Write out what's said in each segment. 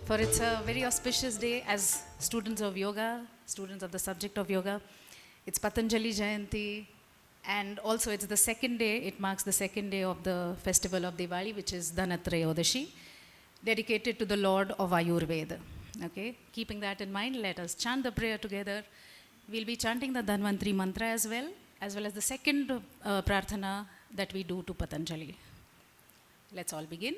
For it's a very auspicious day as students of yoga, students of the subject of yoga. It's Patanjali Jayanti, and also it's the second day, it marks the second day of the festival of Diwali, which is Dhanatrayodashi, dedicated to the Lord of Ayurveda. Okay, keeping that in mind, let us chant the prayer together. We'll be chanting the Dhanvantri mantra as well as the second prarthana that we do to Patanjali. Let's all begin.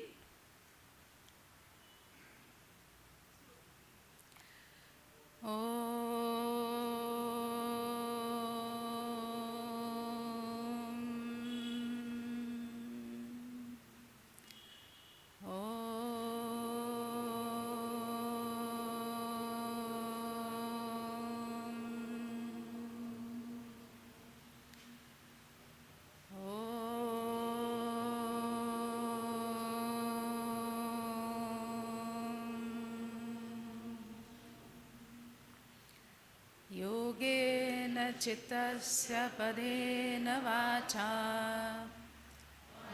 योगेन चित्तस्य पदेन वाचा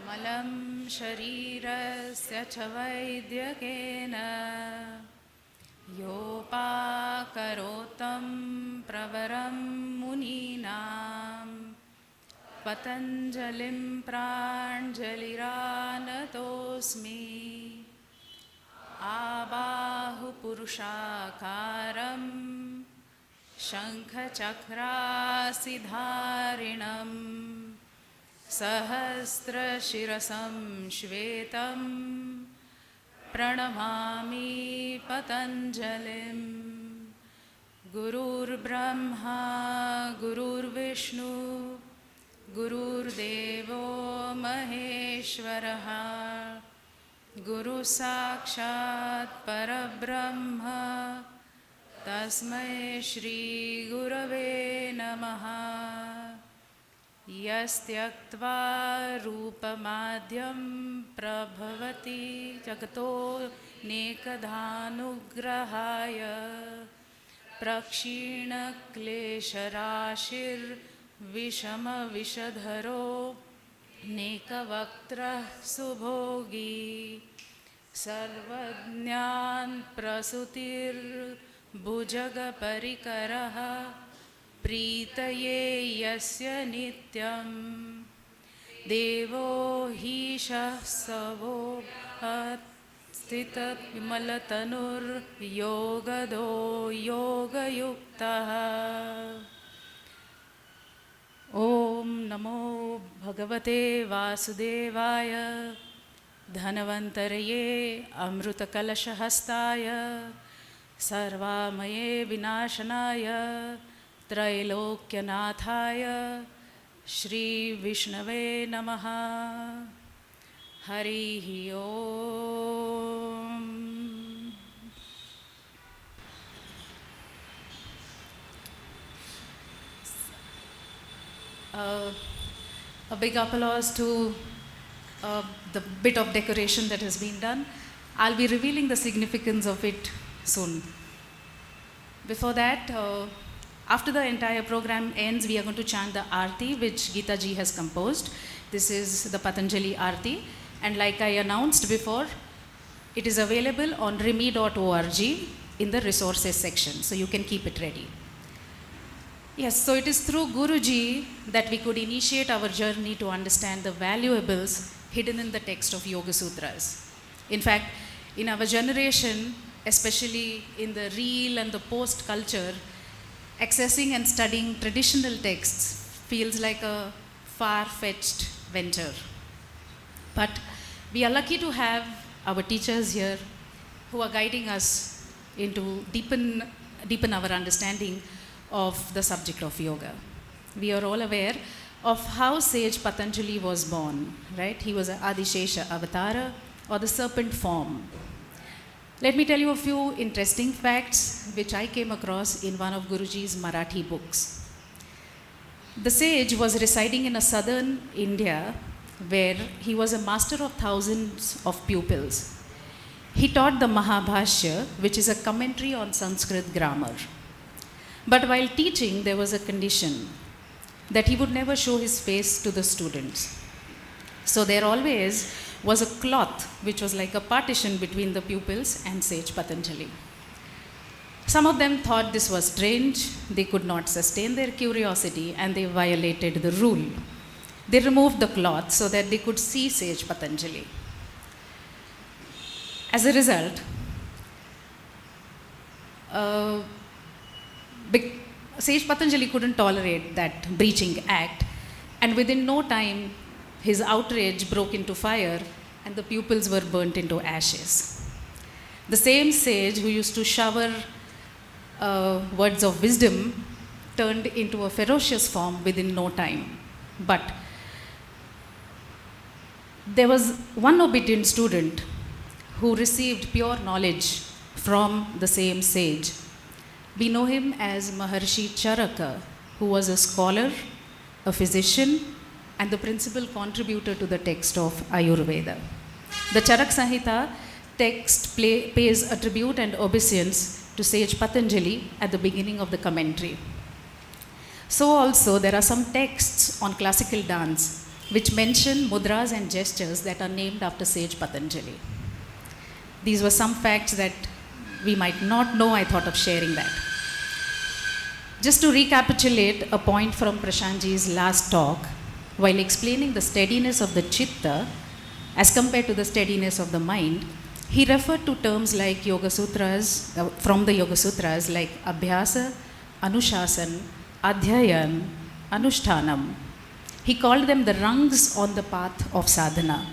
मलं शरीरस्य च वैद्यकेन योपाकरोतं प्रवरं मुनीनां पतञ्जलिं प्राञ्जलिरानतोऽस्मि आबाहुपुरुषाकारम् शङ्खचक्रासिधारिणं सहस्रशिरसं श्वेतं प्रणमामि पतञ्जलिं गुरुर्ब्रह्मा गुरुर्विष्णु गुरुर्देवो महेश्वरः गुरुसाक्षात् परब्रह्म तस्मै श्री गुरवे नमः यस्त्यक्त्वा रूपमाद्यं प्रभवति जगतो नेकधानुग्रहाय प्रक्षीणक्लेशराशिर्विषमविषधरो नेकवक्त्रः सुभोगी सर्वज्ञान भुजगपरिकरः प्रीतये यस्य नित्यं देवो हीशः सवो स्थितविमलतनुर्योगदो योगयुक्तः ॐ नमो भगवते वासुदेवाय धनवन्तरये अमृतकलशहस्ताय सर्वामये विनाशनाय त्रैलोक्यनाथाय श्रीविष्णवे नमः हरिः ओम्. A big applause to the bit of decoration that has been done. I'll be revealing the significance of it soon. Before that, after the entire program ends, we are going to chant the Aarti, which Geeta ji has composed. This is the Patanjali Aarti, and like I announced before, it is available on RIMYI.org in the resources section, so you can keep it ready. Yes, so it is through Guruji that we could initiate our journey to understand the valuables hidden in the text of Yoga Sutras. In fact, in our generation, especially in the reel and the post culture, accessing and studying traditional texts feels like a far-fetched venture. But we are lucky to have our teachers here who are guiding us into deepen our understanding of the subject of yoga. We are all aware of how sage Patanjali was born, right? He was an Adishesha Avatara, or the serpent form. Let me tell you a few interesting facts which I came across in one of Guruji's Marathi books. The sage was residing in a southern India where he was a master of thousands of pupils. He taught the Mahabhashya, which is a commentary on Sanskrit grammar. But while teaching, there was a condition that he would never show his face to the students. So there always was a cloth which was like a partition between the pupils and sage Patanjali. Some of them thought this was strange, they could not sustain their curiosity, and they violated the rule. They removed the cloth so that they could see sage Patanjali. As a result, sage Patanjali couldn't tolerate that breaching act, and within no time, his outrage broke into fire and the pupils were burnt into ashes. The same sage who used to shower words of wisdom turned into a ferocious form within no time. But there was one obedient student who received pure knowledge from the same sage. We know him as Maharshi Charaka, who was a scholar, a physician, and the principal contributor to the text of Ayurveda. The Charak Samhita text pays a tribute and obeisance to sage Patanjali at the beginning of the commentary. So also there are some texts on classical dance which mention mudras and gestures that are named after sage Patanjali. These were some facts that we might not know. I thought of sharing that. Just to recapitulate a point from Prashantji's last talk, while explaining the steadiness of the chitta as compared to the steadiness of the mind, he referred to terms like Yoga Sutras, from the Yoga Sutras, like Abhyasa, Anushasan, Adhyayan, Anushtanam. He called them the rungs on the path of sadhana.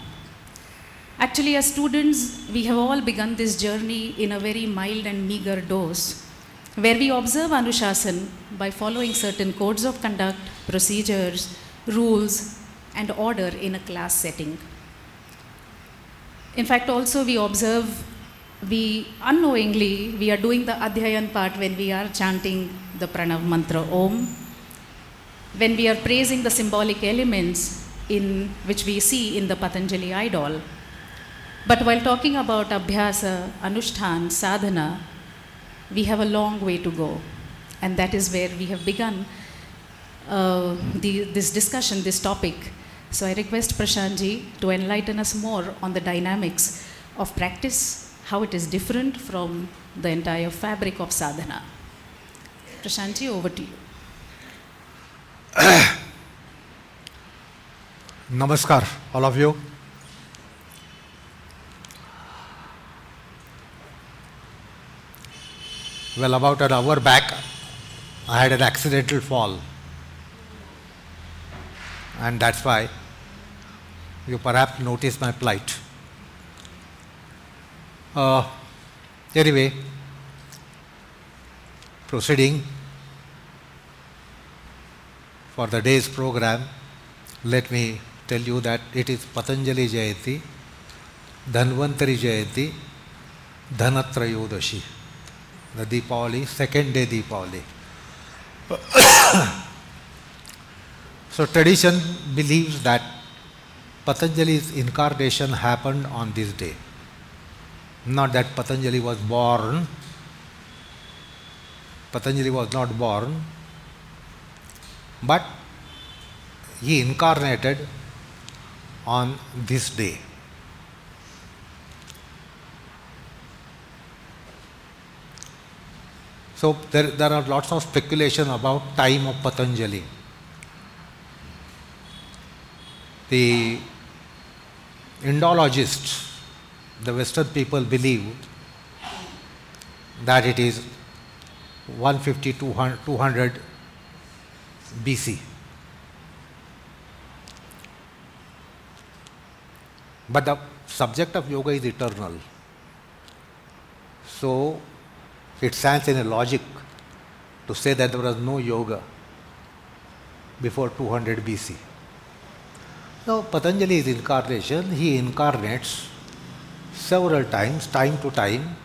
Actually, as students, we have all begun this journey in a very mild and meager dose, where we observe Anushasan by following certain codes of conduct, procedures, rules, and order in a class setting. In fact, also we observe, unknowingly, we are doing the Adhyayan part when we are chanting the Pranav mantra Om, when we are praising the symbolic elements in which we see in the Patanjali idol. But while talking about Abhyasa, Anushtan, Sadhana, we have a long way to go. And that is where we have begun this discussion, this topic. So I request Prashantji to enlighten us more on the dynamics of practice, how it is different from the entire fabric of sadhana. Prashantji, over to you. Namaskar, all of you. Well, about an hour back, I had an accidental fall. And that's why you perhaps noticed my plight. Anyway, proceeding for the day's program, let me tell you that it is Patanjali Jayanti, Dhanvantari Jayanti, Dhanatrayodashi, the Deepavali, second day Deepavali. So tradition believes that Patanjali's incarnation happened on this day. Not that Patanjali was born. Patanjali was not born, but he incarnated on this day. So there are lots of speculation about time of Patanjali. The Indologists, the Western people believe that it is 150 to 200 BC. But the subject of yoga is eternal. So it stands in a logic to say that there was no yoga before 200 BC. Now, Patanjali's incarnation, he incarnates several times, time to time.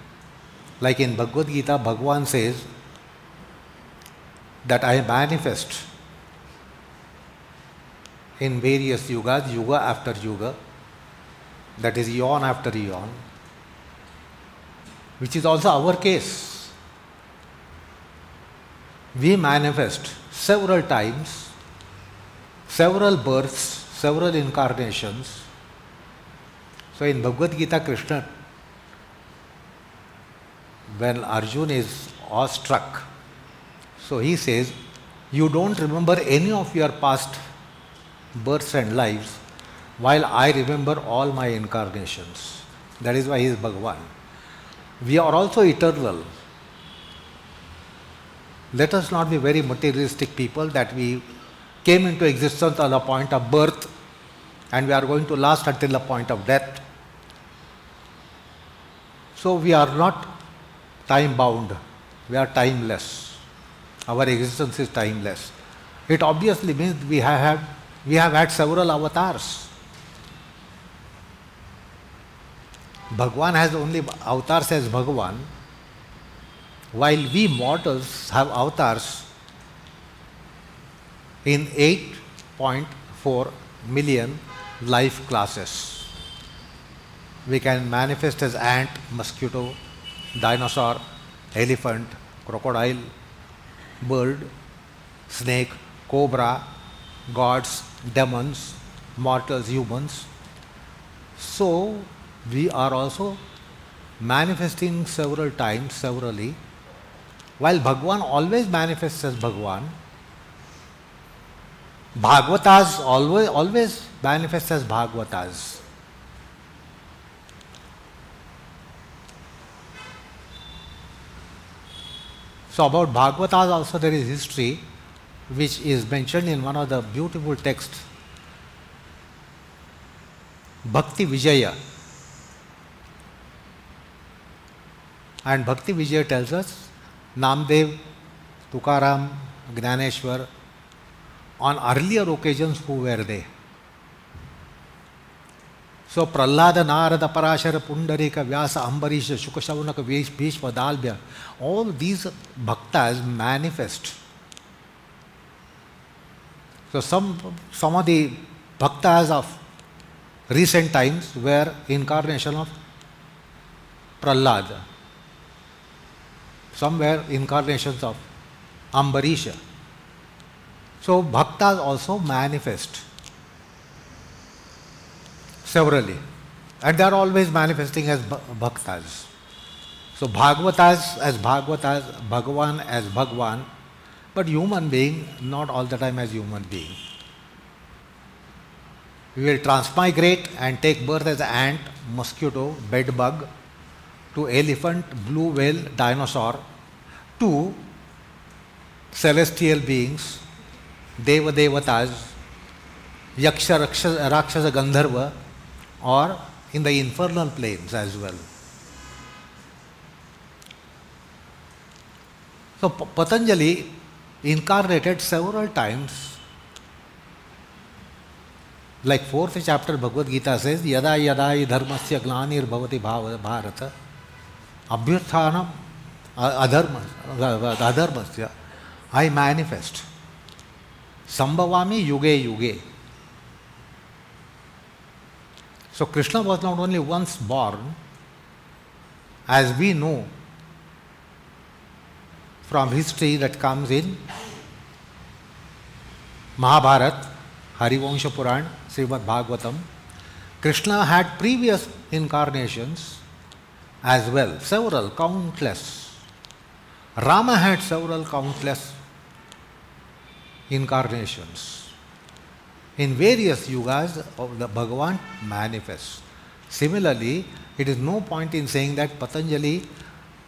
Like in Bhagavad Gita, Bhagavan says that I manifest in various yugas, yuga after yuga, that is eon after eon, which is also our case. We manifest several times, several births, several incarnations So in Bhagavad Gita, Krishna, when Arjuna is awestruck, so he says, you don't remember any of your past births and lives, while I remember all my incarnations. That is why he is Bhagavan. We are also eternal. Let us not be very materialistic people that we came into existence at a point of birth and we are going to last until the point of death. So we are not time bound, we are timeless. Our existence is timeless. It obviously means we have had several avatars. Bhagwan has only avatars as Bhagavan, while we mortals have avatars in 8.4 million life classes. We can manifest as ant, mosquito, dinosaur, elephant, crocodile, bird, snake, cobra, gods, demons, mortals, humans. So, we are also manifesting several times, severally. While Bhagwan always manifests as Bhagwan, Bhagavatas always manifest as Bhagavatas. So about Bhagavatas also there is history which is mentioned in one of the beautiful texts, Bhakti Vijaya. And Bhakti Vijaya tells us, Namdev, Tukaram, Gnaneshwar, on earlier occasions who were they? So Prahlada, Narada, Parashara, Pundarika, Vyasa, Ambarisha, Shukashavanaka, Bhishma, Dalbhya, all these bhaktas manifest. So some of the bhaktas of recent times were incarnation of Prahlada. Some were incarnations of Ambarisha. So bhaktas also manifest severally, and they are always manifesting as bhaktas. So Bhagavatas as Bhagavatas, Bhagavan as Bhagwan, but human being not all the time as human being. We will transmigrate and take birth as ant, mosquito, bed bug, to elephant, blue whale, dinosaur, to celestial beings, Deva Devatas, Yaksha, Rakshasa, Gandharva, or in the infernal planes as well. So Patanjali incarnated several times. Like 4th chapter Bhagavad Gita says, Yada yada hi dharmasya glanir bhavati bharata abhyuthanam adharmasya, I manifest. Sambhavami yuge yuge. So Krishna was not only once born, as we know from history that comes in Mahabharata, Harivansha Puran, Srimad Bhagavatam, Krishna had previous incarnations as well, several, countless. Rama had several, countless incarnations. In various yugas of the Bhagavan manifests. Similarly, it is no point in saying that Patanjali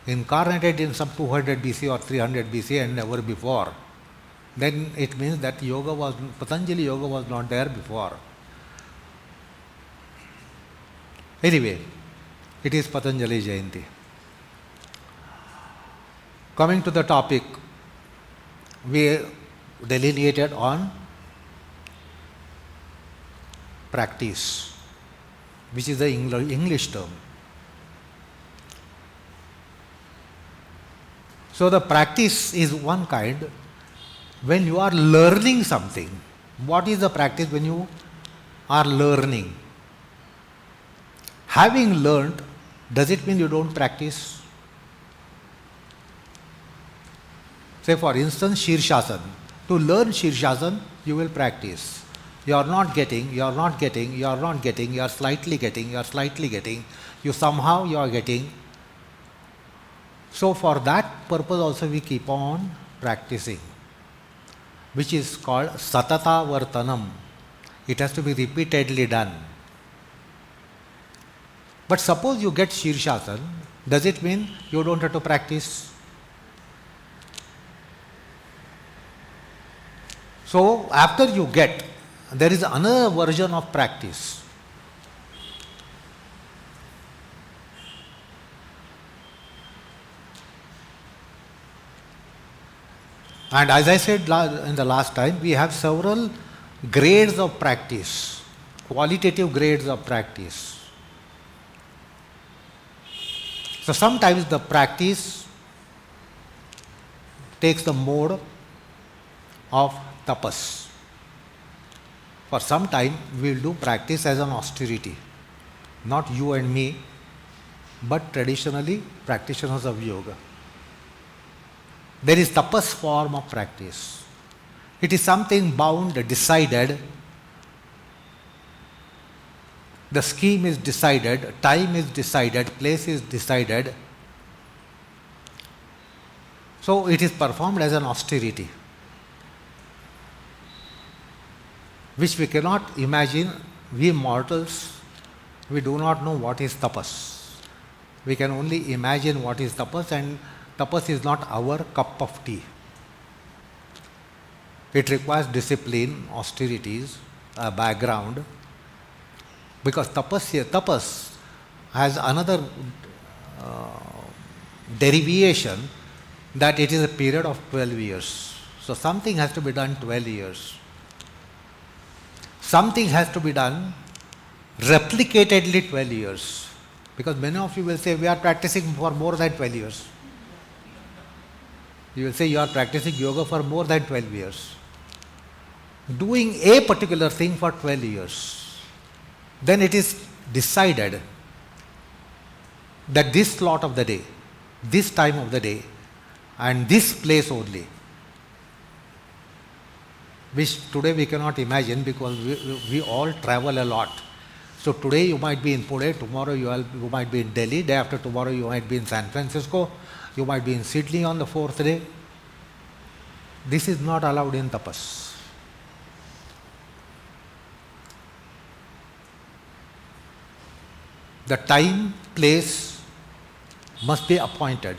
incarnated in some 200 BC or 300 BC and never before. Then it means that Patanjali yoga was not there before. Anyway, it is Patanjali Jayanti. Coming to the topic, we delineated on practice, which is the English term. So the practice is one kind. When you are learning something, what is the practice when you are learning? Having learned, does it mean you don't practice? Say for instance, Shirshasana. To learn Shirshasana, you will practice. You are not getting, you are not getting, you are not getting, you are slightly getting, you are slightly getting, you somehow you are getting. So for that purpose also we keep on practicing, which is called satata vartanam. It has to be repeatedly done. But suppose you get Shirshasana, does it mean you don't have to practice? So after you get, there is another version of practice. And as I said in the last time, we have several grades of practice, qualitative grades of practice. So sometimes the practice takes the mode of tapas. For some time we will do practice as an austerity. Not you and me, but traditionally practitioners of yoga. There is tapas form of practice. It is something bound, decided. The scheme is decided, time is decided, place is decided. So it is performed as an austerity, which we cannot imagine. We mortals, we do not know what is tapas. We can only imagine what is tapas, and tapas is not our cup of tea. It requires discipline, austerities, a background. Because tapas has another derivation, that it is a period of 12 years. So something has to be done 12 years. Something has to be done replicatedly 12 years. Because many of you will say, we are practicing for more than 12 years. You will say, you are practicing yoga for more than 12 years. Doing a particular thing for 12 years. Then it is decided that this slot of the day, this time of the day, and this place only, which today we cannot imagine because we all travel a lot. So today you might be in Pune, tomorrow you might be in Delhi, day after tomorrow you might be in San Francisco, you might be in Sydney on the fourth day. This is not allowed in tapas. The time, place must be appointed.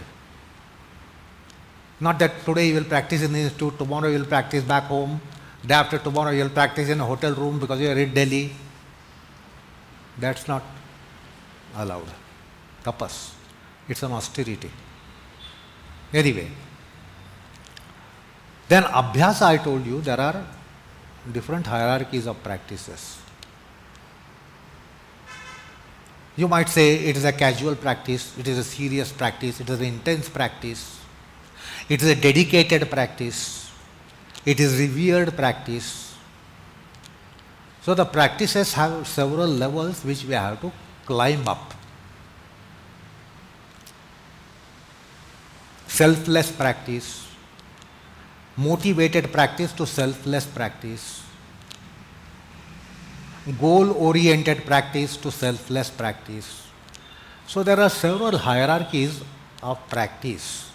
Not that today you will practice in the institute, tomorrow you will practice back home, day after tomorrow you will practice in a hotel room because you are in Delhi. That's not allowed. Tapas. It's an austerity. Anyway. Then abhyasa, I told you, there are different hierarchies of practices. You might say it is a casual practice, it is a serious practice, it is an intense practice, it is a dedicated practice, it is revered practice. So the practices have several levels which we have to climb up. Selfless practice, motivated practice to selfless practice, goal-oriented practice to selfless practice. So there are several hierarchies of practice.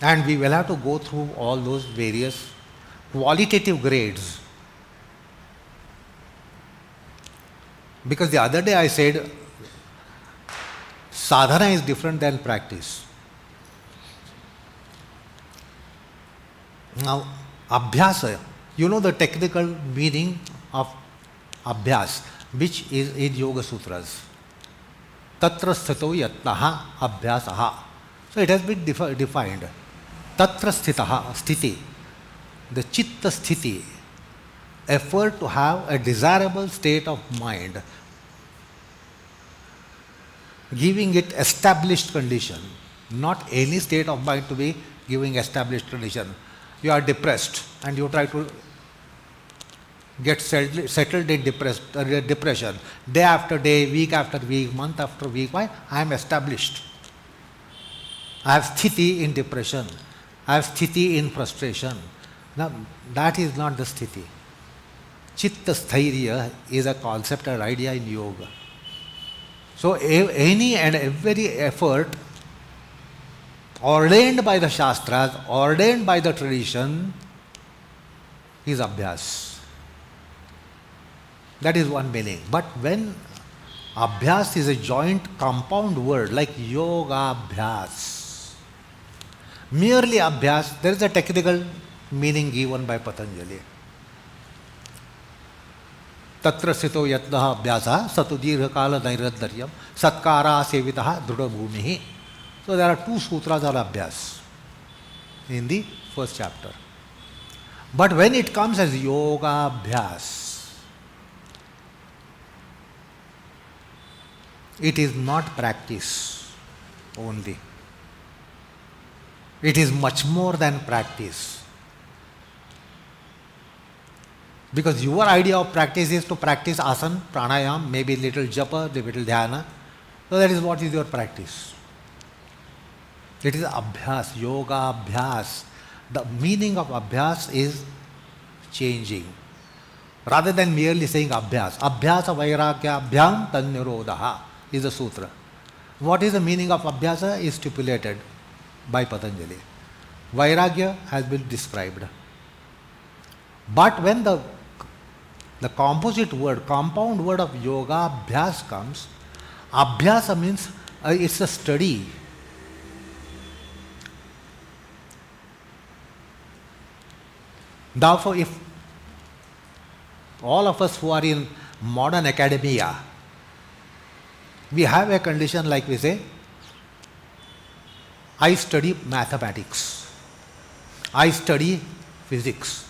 And we will have to go through all those various qualitative grades. Because the other day I said, sadhana is different than practice. Now, abhyasa, you know the technical meaning of abhyas, which is in Yoga Sutras. Tatra sthito yatnaha abhyasaha. So it has been defined. Tatra sthitaha, sthiti, the chitta sthiti, effort to have a desirable state of mind, giving it established condition, not any state of mind to be giving established condition. You are depressed and you try to get settled in depression. Day after day, week after week, month after week. Why? I am established. I have sthiti in depression. I have sthiti in frustration. Now, that is not the sthiti. Chitta sthairya is a concept or idea in yoga. So, any and every effort ordained by the Shastras, ordained by the tradition, is abhyas. That is one meaning. But when abhyas is a joint compound word like yoga abhyas, merely abhyas, there is a technical meaning given by Patanjali. Tatra sito yatnaha abhyasa satu dirghakala nairadharyam satkara sevitaha druda bhumihi. So there are two sutras on abhyas in the first chapter. But when it comes as yoga abhyas, it is not practice only. It is much more than practice. Because your idea of practice is to practice asana, pranayam, maybe little japa, little dhyana. So that is what is your practice. It is abhyas, yoga abhyas. The meaning of abhyas is changing. Rather than merely saying abhyas. Abhyasa vairagya abhyam tannirodha is the sutra. What is the meaning of abhyasa is stipulated by Patanjali. Vairagya has been described. But when the composite word, compound word of yoga abhyas comes, abhyasa means it's a study. Therefore, if all of us who are in modern academia, we have a condition like we say, I study mathematics, I study physics,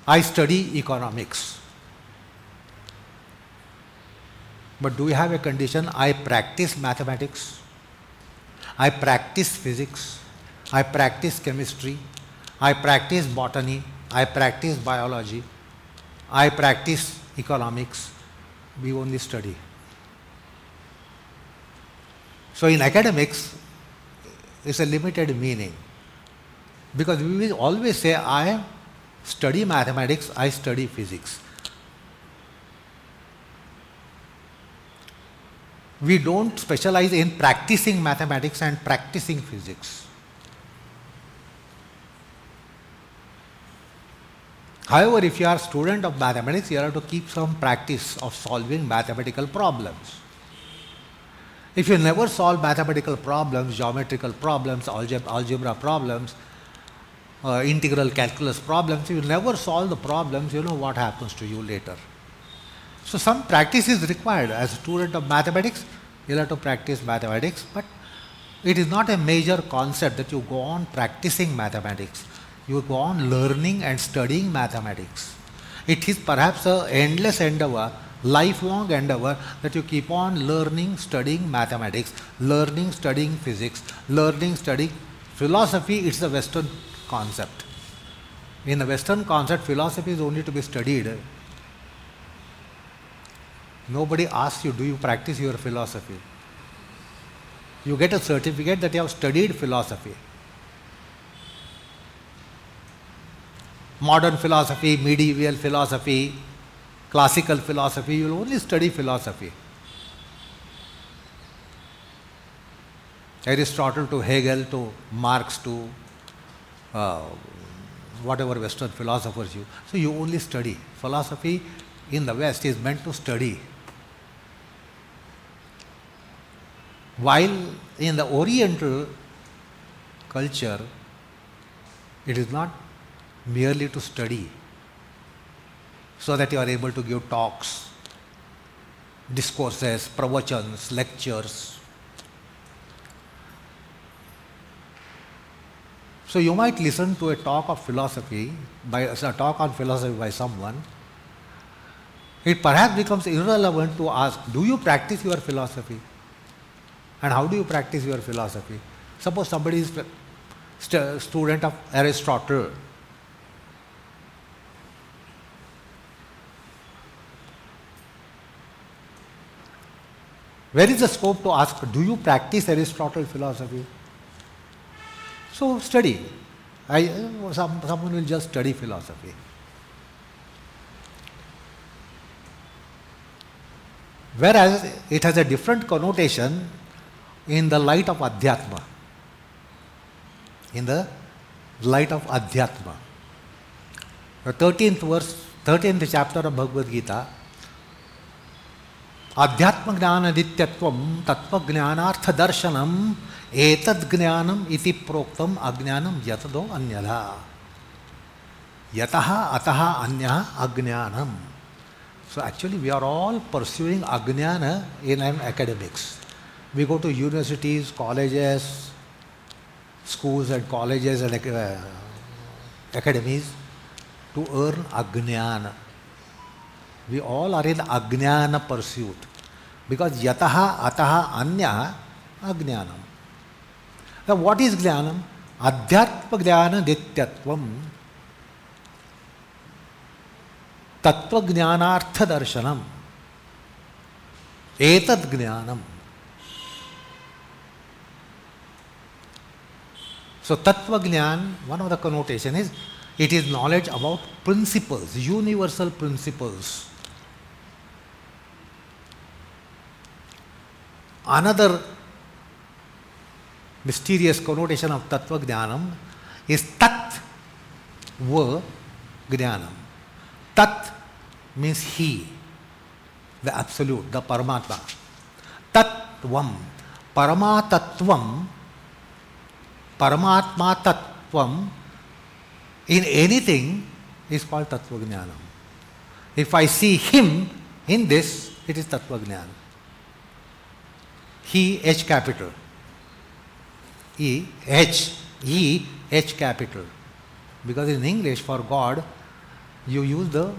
I study economics. But do we have a condition, I practice mathematics, I practice physics, I practice chemistry, I practice botany, I practice biology, I practice economics. We only study. So in academics, it's a limited meaning. Because we will always say, I study mathematics, I study physics. We don't specialize in practicing mathematics and practicing physics. However, if you are a student of mathematics, you have to keep some practice of solving mathematical problems. If you never solve mathematical problems, geometrical problems, algebra problems, integral calculus problems, you never solve the problems, you know what happens to you later. So some practice is required. As a student of mathematics, you'll have to practice mathematics, but it is not a major concept that you go on practicing mathematics. You go on learning and studying mathematics. It is perhaps an endless endeavor, lifelong endeavor, that you keep on learning, studying mathematics, learning, studying physics, learning, studying philosophy. It's a Western concept. In the Western concept, philosophy is only to be studied. Nobody asks you, do you practice your philosophy? You get a certificate that you have studied philosophy. Modern philosophy, medieval philosophy, classical philosophy, you will only study philosophy. Aristotle to Hegel to Marx to whatever Western philosophers you. So you only study. Philosophy in the West is meant to study. While in the Oriental culture, it is not merely to study, so that you are able to give talks, discourses, pravachans, lectures. So you might listen to a talk of philosophy, a talk on philosophy by someone. It perhaps becomes irrelevant to ask, do you practice your philosophy? And how do you practice your philosophy? Suppose somebody is a student of Aristotle. Where is the scope to ask, do you practice Aristotle philosophy? So study. Someone will just study philosophy. Whereas it has a different connotation in the light of Adhyatma. In the light of Adhyatma. The 13th verse, 13th chapter of Bhagavad Gita, Adhyatma Jnana Nityatvam Tattva Jnanartha Darshanam Etad Jnanam Iti Proktam Ajnanam Yatado Anyala Yataha Ataha Anyaha Ajnanam. So actually we are all pursuing Ajnana in academics. We go to universities, colleges, schools and colleges and academies to earn Ajnana. We all are in Ajnana pursuit. Because Yataha Ataha Anyaha Ajnanam. Now what is Jnanam? Adhyatma Jnana Nityatvam Tattva Jnanartha Darshanam Etad Jnanam. So Tattva Jnan, one of the connotation is, it is knowledge about principles, universal principles. Another mysterious connotation of Tattva Jnanam is Tat Va Jnanam. Tat means He, the Absolute, the Paramatma. Tattvam, Paramatatvam, Paramatma Tattvam, in anything is called Tattva Jnanam. If I see Him in this, it is Tattva Jnana. He, H capital. E, H capital. Because in English for God, you use the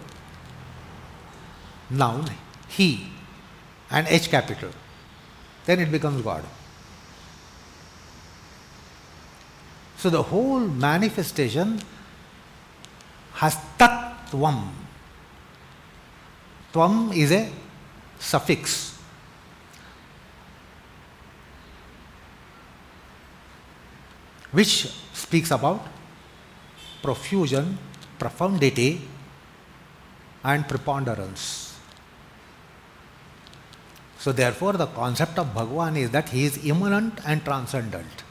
noun He and H capital. Then it becomes God. So the whole manifestation has Tattvam. Tvam is a suffix. Which speaks about profusion, profundity and preponderance. So therefore the concept of Bhagavan is that He is immanent and transcendent.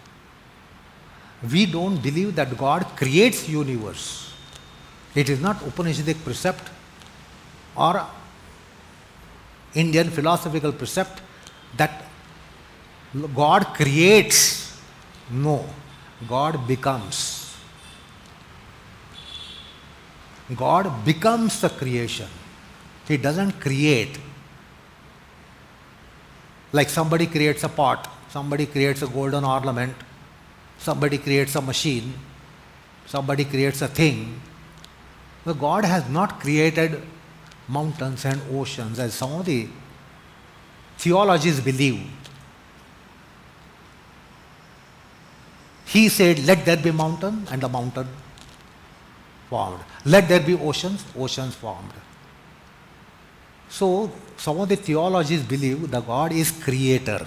We don't believe that God creates universe. It is not Upanishadic precept or Indian philosophical precept that God creates. No. God becomes. God becomes the creation. He doesn't create. Like somebody creates a pot, somebody creates a golden ornament, somebody creates a machine, somebody creates a thing. But God has not created mountains and oceans as some of the theologies believe. He said, let there be mountain, and the mountain formed. Let there be oceans, oceans formed. So, some of the theologies believe the God is creator.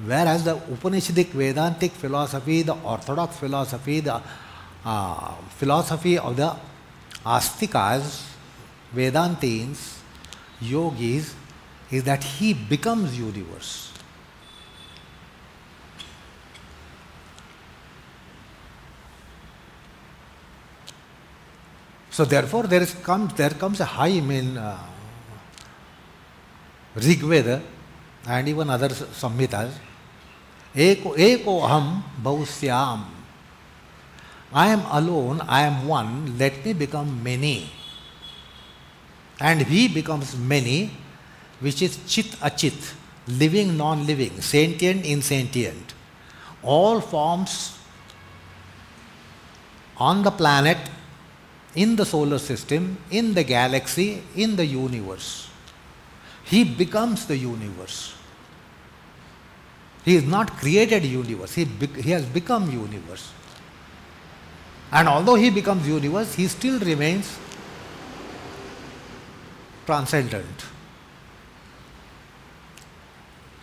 Whereas the Upanishadic Vedantic philosophy, the orthodox philosophy, the philosophy of the Astikas, Vedantins, yogis, is that He becomes universe. So therefore there comes a hymn in Rig Veda and even other samhitas. Eko aham bahusyam. I am alone, I am one, let me become many. And He becomes many, which is chit achit, living, non-living, sentient, insentient. All forms on the planet, in the solar system, in the galaxy, in the universe. He becomes the universe. He is not created universe. He has become universe. And although He becomes universe, He still remains transcendent.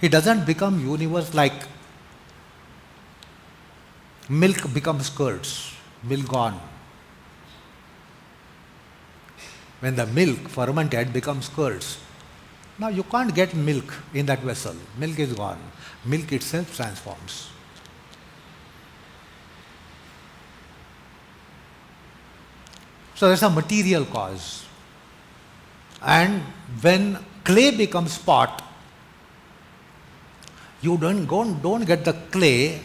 He doesn't become universe like milk becomes curds, milk gone. When the milk fermented becomes curds. Now you can't get milk in that vessel. Milk is gone. Milk itself transforms. So there's a material cause. And when clay becomes pot, you don't get the clay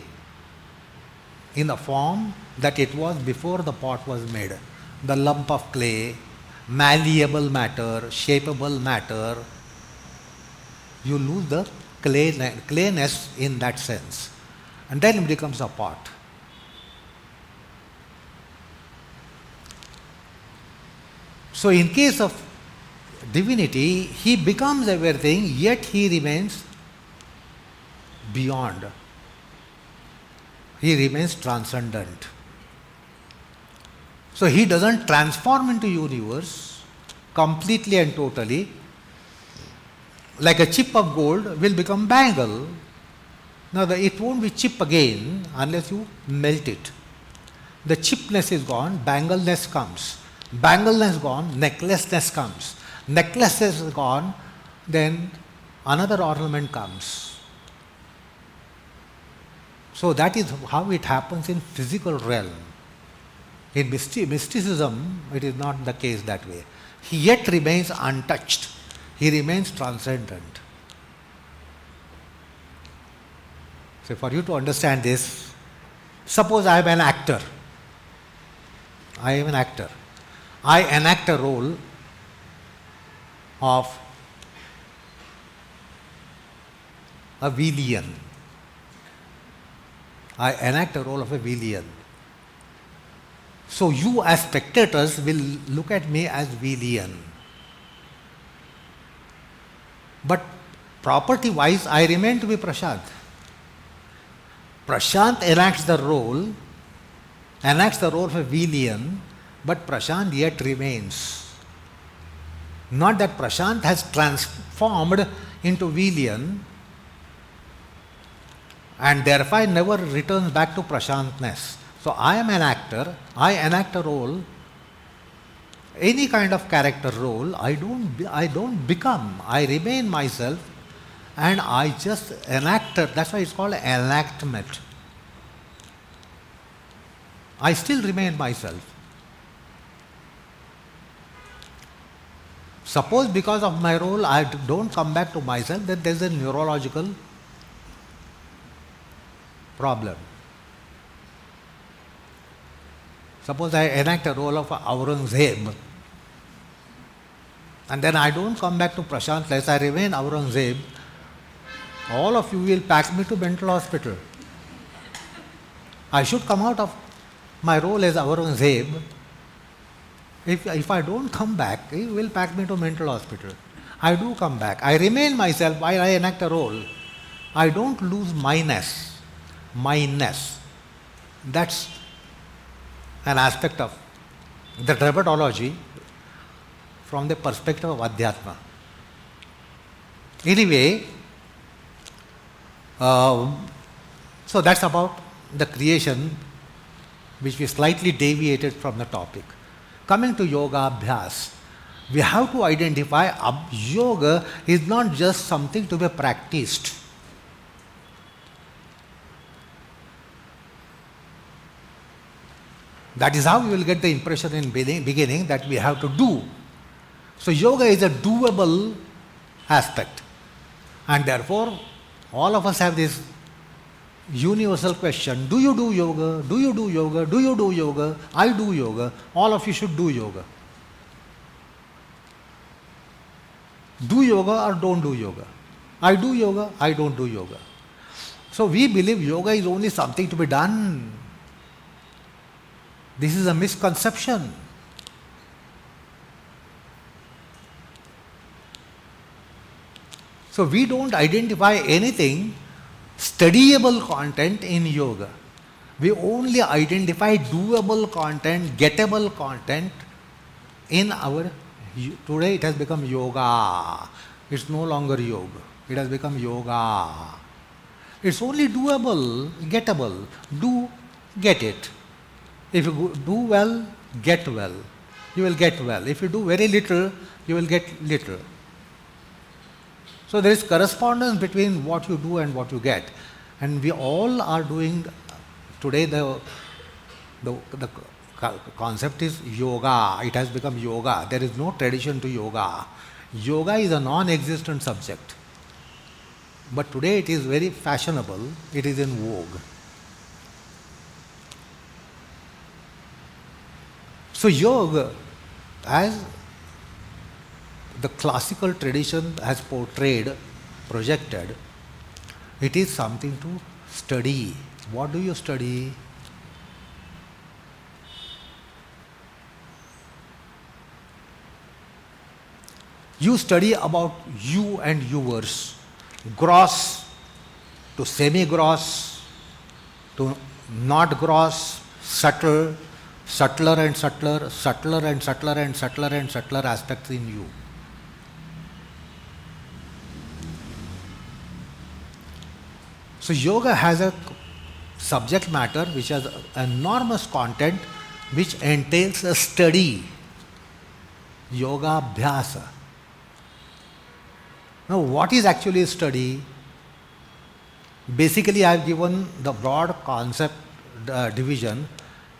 in the form that it was before the pot was made. The lump of clay, malleable matter, shapeable matter, you lose the clayness in that sense. And then it becomes a pot. So in case of divinity, he becomes everything, yet he remains beyond. He remains transcendent. So he doesn't transform into universe completely and totally. Like a chip of gold will become bangle. Now it won't be chip again unless you melt it. The chipness is gone, bangleness comes. Bangleness gone, necklaceness comes. Necklaceness is gone, then another ornament comes. So that is how it happens in physical realm. In mysticism, it is not the case that way. He yet remains untouched. He remains transcendent. So for you to understand this, suppose I am an actor. I am an actor. I enact a role of a villain. I enact a role of a villain. So you as spectators will look at me as villain. But property-wise, I remain to be Prashant. Prashant enacts the role of a villain, but Prashant yet remains. Not that Prashant has transformed into villain and therefore never returns back to Prashantness. So I am an actor, I enact a role, any kind of character role, I don't become, I remain myself and I just enact, that's why it's called enactment. I still remain myself. Suppose because of my role I don't come back to myself, then there's a neurological problem. Suppose I enact a role of Aurangzeb and then I don't come back to Prashant unless I remain Aurangzeb, all of you will pack me to mental hospital. I should come out of my role as Aurangzeb. If I don't come back, he will pack me to mental hospital. I do come back. I remain myself while I enact a role. I don't lose myness. That's an aspect of the dramatology from the perspective of Adhyatma. Anyway, so that's about the creation, which we slightly deviated from the topic. Coming to yoga abhyas, we have to identify yoga is not just something to be practiced. That is how we will get the impression in beginning that we have to do. So yoga is a doable aspect. And therefore, all of us have this universal question, do you do yoga? Do you do yoga? Do you do yoga? I do yoga. All of you should do yoga. Do yoga or don't do yoga? I do yoga, I don't do yoga. So we believe yoga is only something to be done. This is a misconception. So we don't identify anything studyable content in yoga. We only identify doable content, gettable content in our, today it has become yoga. It's no longer yoga. It has become yoga. It's only doable, gettable. Do get it. If you do well, get well. You will get well. If you do very little, you will get little. So there is correspondence between what you do and what you get. And we all are doing today the concept is yoga. It has become yoga. There is no tradition to yoga. Yoga is a non-existent subject. But today it is very fashionable. It is in vogue. So yoga, as the classical tradition has portrayed, projected, it is something to study. What do you study? You study about you and yours, gross to semi-gross to not gross, subtle, subtler and subtler, subtler and subtler and subtler and subtler aspects in you. So yoga has a subject matter which has enormous content which entails a study. Yoga abhyasa. Now what is actually a study? Basically I have given the broad concept division.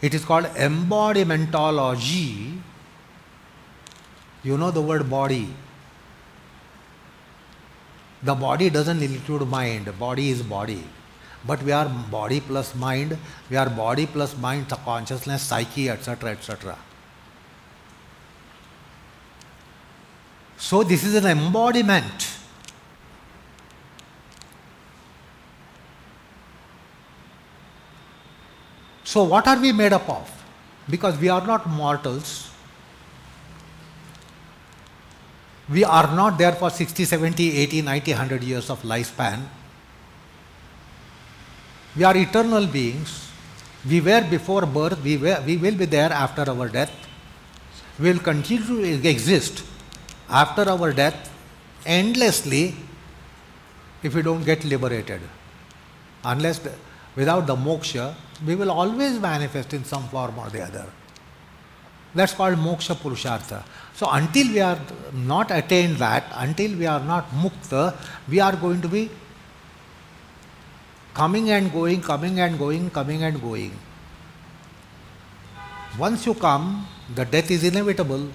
It is called embodimentology. You know the word body. The body doesn't include mind. Body is body. But we are body plus mind. We are body plus mind, consciousness, psyche, etc., etc. So this is an embodiment. So what are we made up of? Because we are not mortals. We are not there for 60, 70, 80, 90, 100 years of lifespan. We are eternal beings. We were before birth. We will be there after our death. We will continue to exist after our death endlessly if we don't get liberated. Without the moksha, we will always manifest in some form or the other. That's called moksha purushartha. So until we are not attained that, until we are not mukta, we are going to be coming and going, coming and going, coming and going. Once you come, the death is inevitable.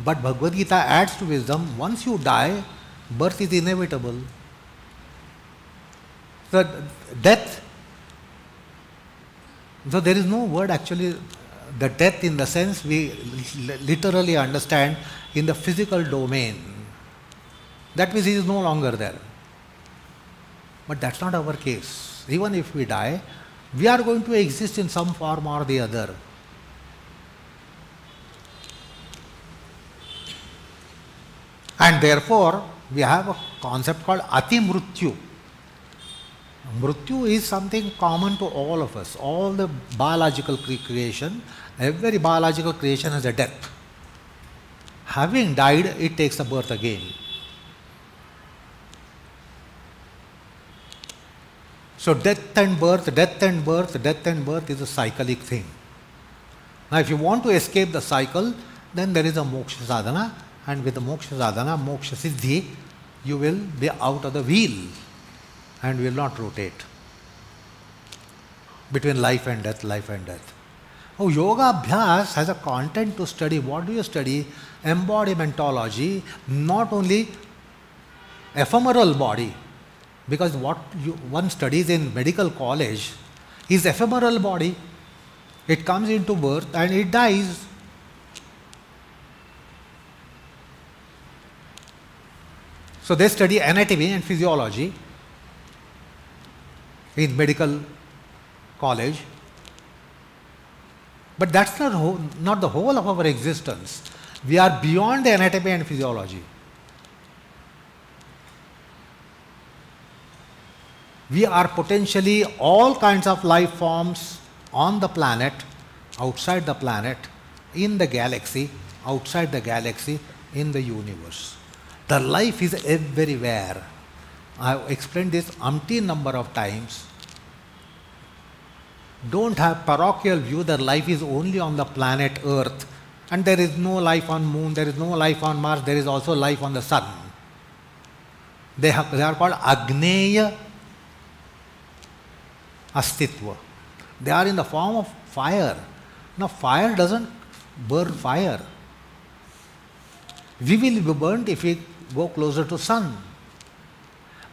But Bhagavad Gita adds to wisdom, once you die, birth is inevitable. So death, so there is no word actually, the death in the sense we literally understand in the physical domain. That means he is no longer there. But that's not our case. Even if we die, we are going to exist in some form or the other. And therefore, we have a concept called ati mrityu. Mrityu is something common to all of us. All the biological creation, every biological creation has a death. Having died, it takes a birth again. So death and birth, death and birth, death and birth is a cyclic thing. Now if you want to escape the cycle, then there is a moksha sadhana, and with the moksha sadhana, moksha siddhi, you will be out of the wheel and will not rotate between life and death, life and death. Oh, yoga abhyas has a content to study. What do you study? Embodimentology, not only ephemeral body, because what one studies in medical college is ephemeral body. It comes into birth and it dies. So they study anatomy and physiology in medical college. But that's not the whole of our existence. We are beyond the anatomy and physiology. We are potentially all kinds of life forms on the planet, outside the planet, in the galaxy, outside the galaxy, in the universe. The life is everywhere. I have explained this umpteen number of times. don't have parochial view that life is only on the planet Earth and there is no life on moon, there is no life on Mars, there is also life on the sun. They are called Agneya Astitva. They are in the form of fire. Now fire doesn't burn fire. We will be burnt if we go closer to sun.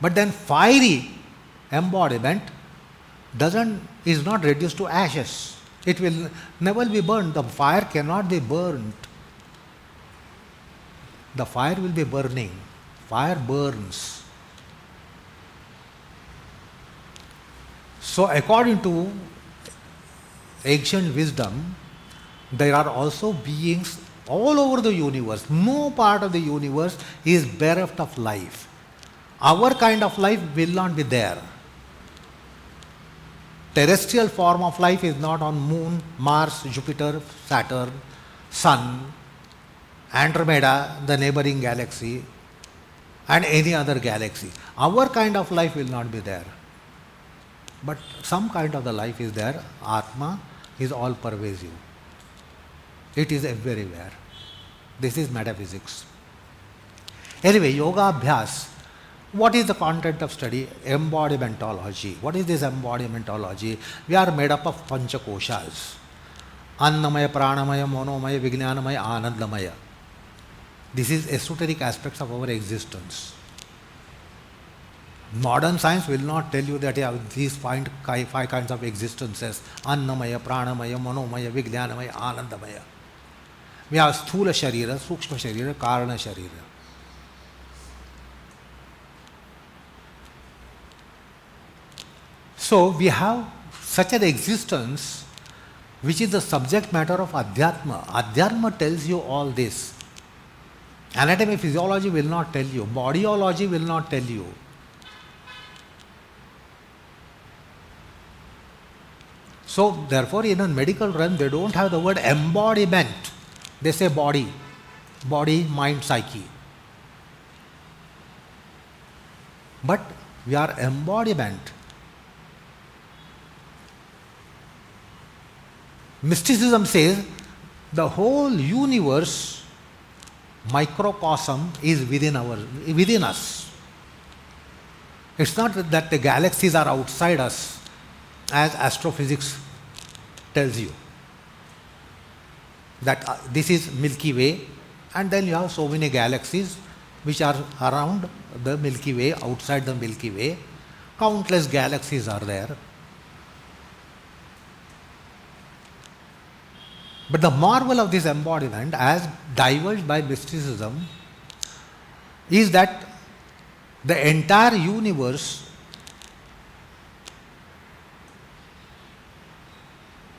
But then fiery embodiment is not reduced to ashes. It will never be burned. The fire cannot be burned. The fire will be burning. Fire burns. So according to ancient wisdom, there are also beings all over the universe. No part of the universe is bereft of life. Our kind of life will not be there. Terrestrial form of life is not on moon, Mars, Jupiter, Saturn, sun, Andromeda, the neighboring galaxy, and any other galaxy. Our kind of life will not be there. But some kind of the life is there. Atma is all pervasive. It is everywhere. This is metaphysics. Anyway, yoga abhyas. What is the content of study? Embodimentology. What is this embodimentology? We are made up of panchakoshas. Annamaya, pranamaya, monomaya, vijnanamaya, anandamaya. This is esoteric aspects of our existence. Modern science will not tell you that these five kinds of existences. Annamaya, pranamaya, monomaya, vijnanamaya, anandamaya. We have sthula sharira, sukshma sharira, karana sharira. So we have such an existence which is the subject matter of Adhyatma. Adhyatma tells you all this. Anatomy, physiology will not tell you. Bodyology will not tell you. So therefore in a medical realm they don't have the word embodiment. They say body. Body, mind, psyche. But we are embodiment. Mysticism says the whole universe, microcosm, is within us. It's not that the galaxies are outside us, as astrophysics tells you. That this is Milky Way, and then you have so many galaxies which are around the Milky Way, outside the Milky Way. Countless galaxies are there. But the marvel of this embodiment, as divulged by mysticism, is that the entire universe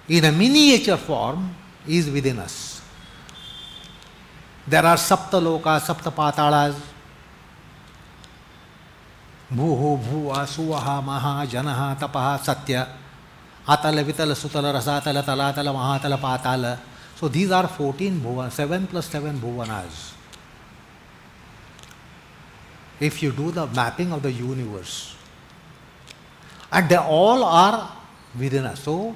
in a miniature form is within us. There are saptalokas, saptapatalas, bhuhu, bhuva, suvaha, maha, janaha, tapaha, satya, atala, vitala, sutala, rasatala, talatala, mahatala, patala. So these are 14 bhuvanas, 7 plus 7 bhuvanas. If you do the mapping of the universe, and they all are within us. So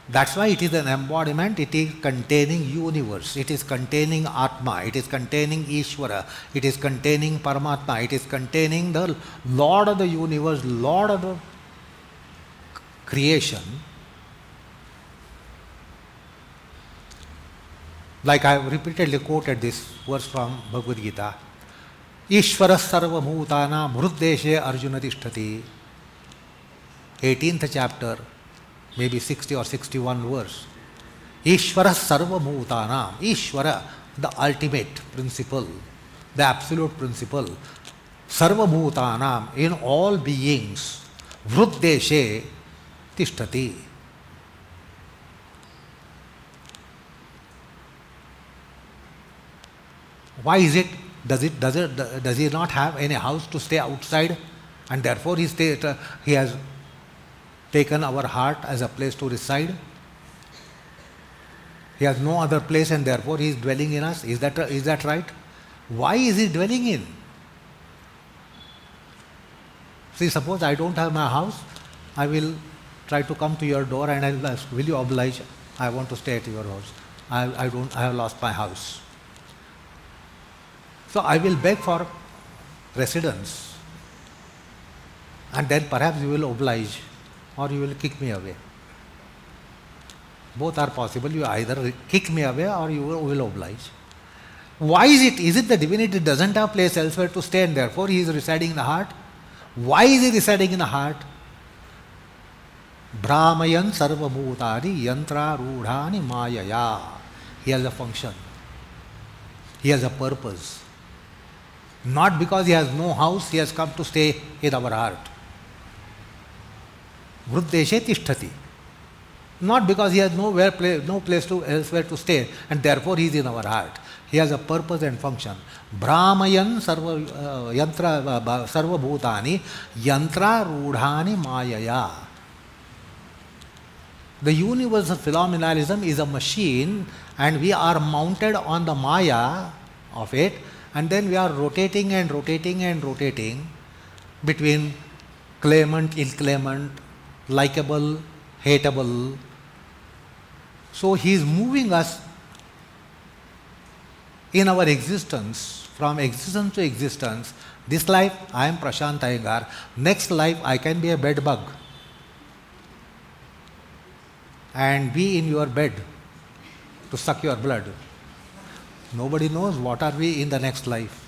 that's why it is an embodiment. It is containing universe. It is containing Atma. It is containing Ishvara. It is containing Paramatma. It is containing the Lord of the universe, Lord of the creation. Like I have repeatedly quoted this verse from Bhagavad Gita. Ishvara sarva bhutana mruddeshe arjuna tishtati. 18th chapter, maybe 60 or 61 verse. Ishvara sarva bhutana. Ishvara, the ultimate principle, the absolute principle. Sarva bhutanam, in all beings. Vruddeshe tishtati. Why is it? Does he not have any house to stay outside, and therefore he has taken our heart as a place to reside? He has no other place, and therefore he is dwelling in us. Is that right? Why is he dwelling in? See, suppose I don't have my house, I will try to come to your door and I'll ask, will you oblige? I want to stay at your house. I have lost my house. So I will beg for residence. And then perhaps you will oblige or you will kick me away. Both are possible. You either kick me away or you will oblige. Why is it? Is it the divinity doesn't have place elsewhere to stay and therefore he is residing in the heart? Why is he residing in the heart? Brahmayan sarva bhutani yantra rudhani mayaya. He has a function. He has a purpose. Not because he has no house, he has come to stay in our heart. Vruddeshe tishtati. Not because he has no place to elsewhere to stay and therefore he is in our heart. He has a purpose and function. Brahmayan sarva bhutani yantra rudhani mayaya. The universal phenomenalism is a machine and we are mounted on the maya of it, and then we are rotating and rotating and rotating between claimant, inclaimant, likable, hateable. So he is moving us in our existence, from existence to existence. This life I am Prashant Iyengar, next life I can be a bed bug and be in your bed to suck your blood. Nobody knows what are we in the next life.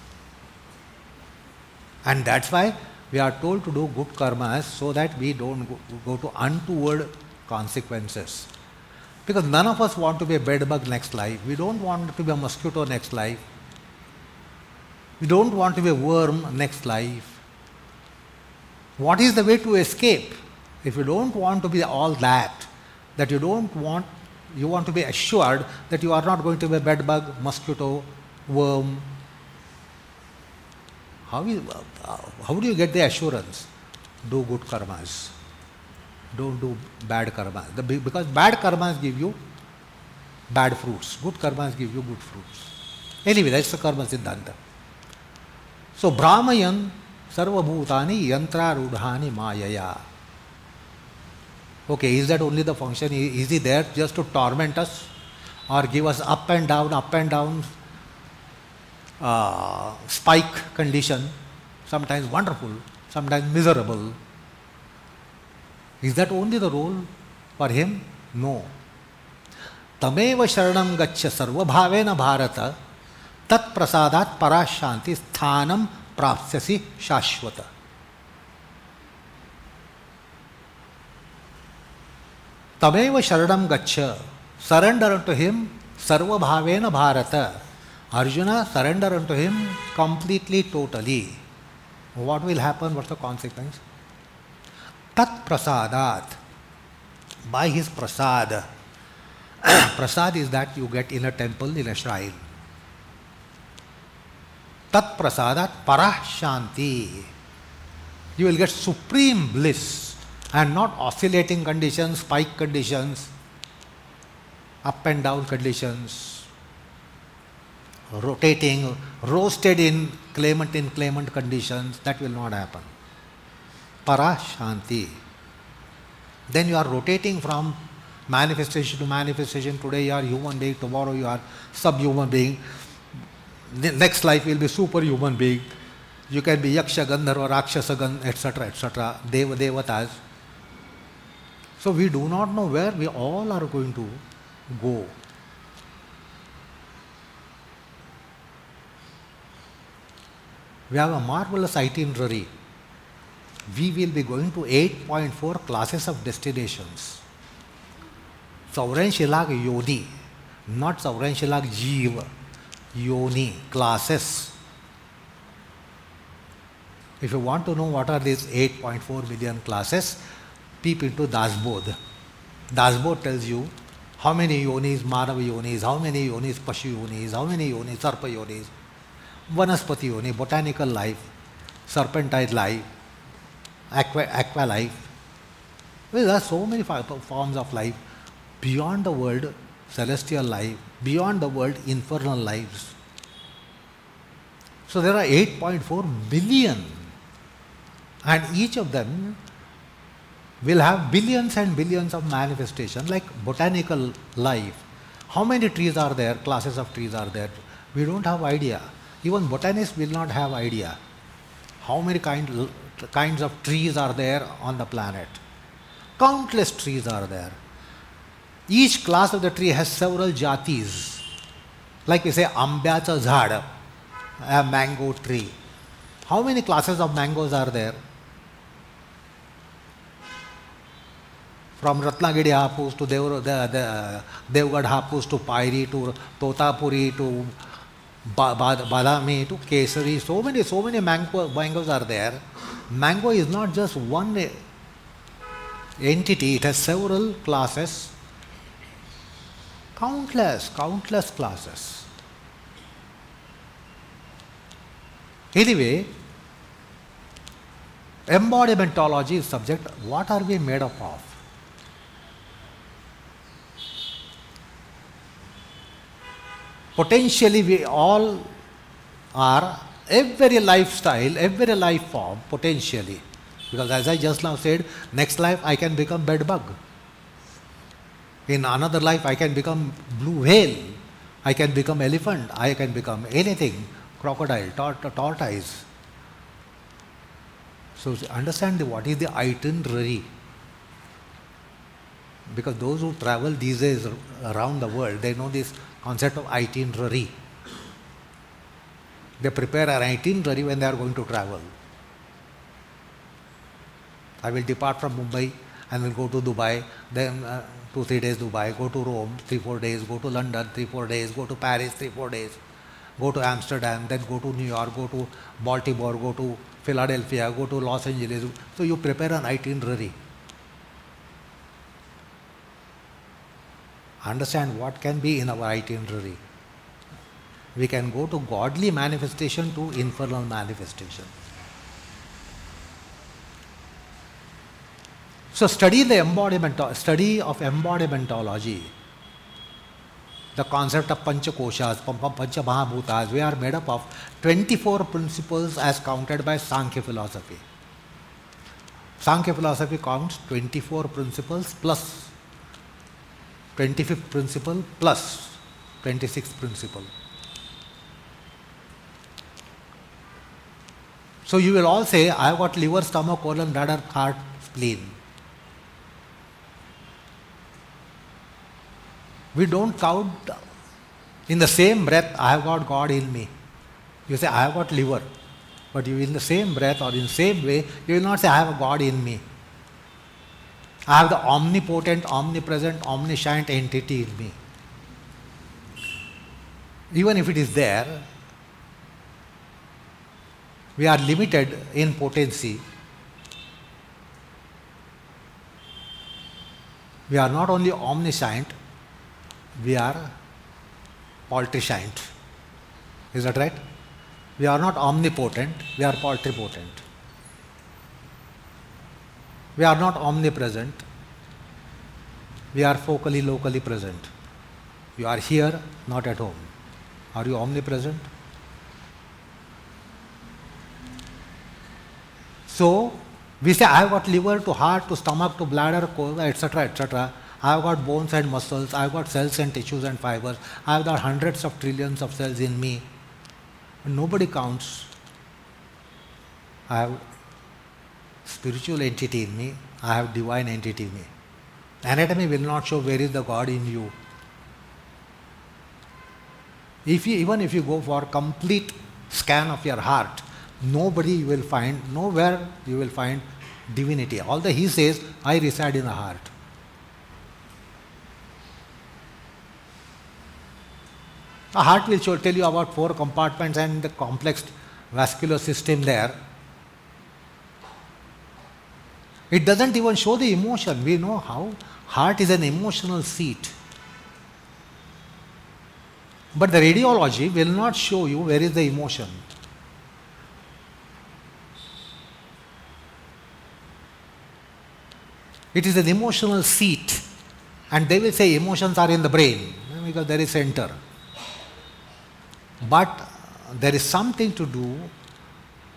And that's why we are told to do good karmas so that we don't go to untoward consequences. Because none of us want to be a bed bug next life. We don't want to be a mosquito next life. We don't want to be a worm next life. What is the way to escape? If you don't want to be all that you want to be assured that you are not going to be a bed bug, mosquito, worm. How do you get the assurance? Do good karmas. Don't do bad karmas. Because bad karmas give you bad fruits. Good karmas give you good fruits. Anyway, that's the karma siddhanta. So, Brahmayan sarva bhutani yantra rudhani mayaya. Okay, is that only the function? Is he there just to torment us or give us up and down spike condition, sometimes wonderful, sometimes miserable? Is that only the role for him? No. Tameva sharanam gaccha sarva bhavena bharata tat prasadat parashanti sthanam prapsyasi shashvata. Tameva sharanam gaccha. Surrender unto him sarva bhavena bharata. Arjuna, surrender unto him completely, totally. What will happen? What's the consequence? Tat prasadat. By his prasad. Prasad is that you get in a temple, in a shrine. Tat prasadat parashanti. You will get supreme bliss and not oscillating conditions, spike conditions, up and down conditions, rotating, roasted in claimant conditions. That will not happen. Parashanti. Then you are rotating from manifestation to manifestation. Today you are human being, tomorrow you are subhuman being. The next life will be superhuman being. You can be Yaksha, Gandharva, Rakshasa, etc., etc., Devatas. So we do not know where we all are going to go. We have a marvelous itinerary. We will be going to 8.4 classes of destinations. Sauranshilak Yoni, not Sauranshilak Jeev, Yoni, classes. If you want to know what are these 8.4 million classes, peep into Dasbodh. Dasbodh tells you how many yonis, Manav yonis, how many yonis, Pashu yonis, how many yonis, Sarpa yonis, Vanaspati yoni, botanical life, serpentine life, aqua life. There are so many forms of life beyond the world, celestial life, beyond the world, infernal lives. So there are 8.4 billion, and each of them will have billions and billions of manifestations like botanical life. How many trees are there, classes of trees are there? We don't have idea. Even botanists will not have idea. How many kinds of trees are there on the planet? Countless trees are there. Each class of the tree has several jatis. Like we say, ambyacha jhad, a mango tree. How many classes of mangoes are there? From Ratnagiri Hapus to Devgad Hapus to Pairi to Totapuri to Badami to Kesari. So many mangoes are there. Mango is not just one entity, it has several classes. Countless classes. Anyway, embodimentology is subject. What are we made up of? Potentially we all are, every lifestyle, every life form, potentially. Because as I just now said, next life I can become bedbug. In another life I can become blue whale, I can become elephant, I can become anything, crocodile, tortoise. So understand what is the itinerary. Because those who travel these days around the world, they know this concept of itinerary. They prepare an itinerary when they are going to travel. I will depart from Mumbai and will go to Dubai, then 2-3 days Dubai, go to Rome 3-4 days, go to London 3-4 days, go to Paris 3-4 days, go to Amsterdam, then go to New York, go to Baltimore, go to Philadelphia, go to Los Angeles. So you prepare an itinerary. Understand what can be in our itinerary. We can go to godly manifestation to infernal manifestation. So study of embodimentology, the concept of panchakoshas, panchamahabhutas. We are made up of 24 principles as counted by Sankhya philosophy. Sankhya philosophy counts 24 principles plus 25th principle plus 26th principle. So you will all say, I have got liver, stomach, colon, bladder, heart, spleen. We don't count in the same breath, I have got God in me. You say, I have got liver. But you in the same breath or in the same way, you will not say, I have a God in me. I have the omnipotent, omnipresent, omniscient entity in me. Even if it is there, we are limited in potency. We are not only omniscient, we are paltriscient. Is that right? We are not omnipotent, we are paltripotent. We are not omnipresent, we are focally, locally present. You are here, not at home. Are you omnipresent? So, we say, I have got liver to heart to stomach to bladder, etc., etc. I have got bones and muscles, I have got cells and tissues and fibers, I have got hundreds of trillions of cells in me. Nobody counts. I have spiritual entity in me, I have divine entity in me. Anatomy will not show where is the God in you. Even if you go for complete scan of your heart, nowhere you will find divinity. Although he says, I reside in the heart. The heart will tell you about 4 compartments and the complex vascular system there. It doesn't even show the emotion. We know how heart is an emotional seat. But the radiology will not show you where is the emotion. It is an emotional seat. And they will say emotions are in the brain because there is center. But there is something to do,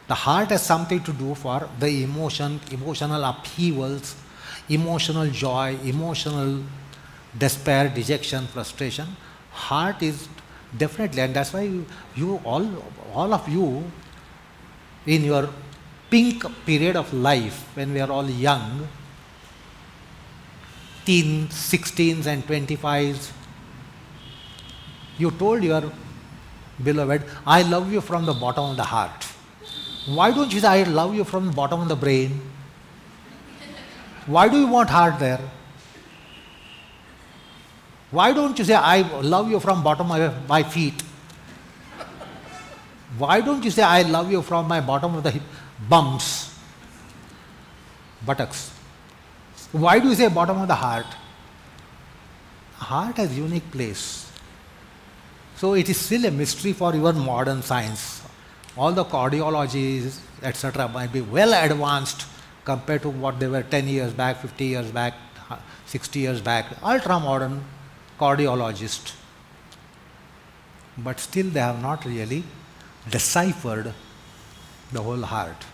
the heart has something to do for the emotional upheavals, emotional joy, emotional despair, dejection, frustration. Heart is definitely, and that's why you all of you, in your pink period of life, when we are all young, teens, 16s and 25s, you told your beloved, I love you from the bottom of the heart. Why don't you say, I love you from the bottom of the brain? Why do you want heart there? Why don't you say, I love you from bottom of my feet? Why don't you say, I love you from my bottom of the bumps, buttocks? Why do you say bottom of the heart? Heart has unique place. So it is still a mystery for your modern science. All the cardiologies, etc., might be well advanced compared to what they were 10 years back, 50 years back, 60 years back, ultra modern cardiologists. But still they have not really deciphered the whole heart.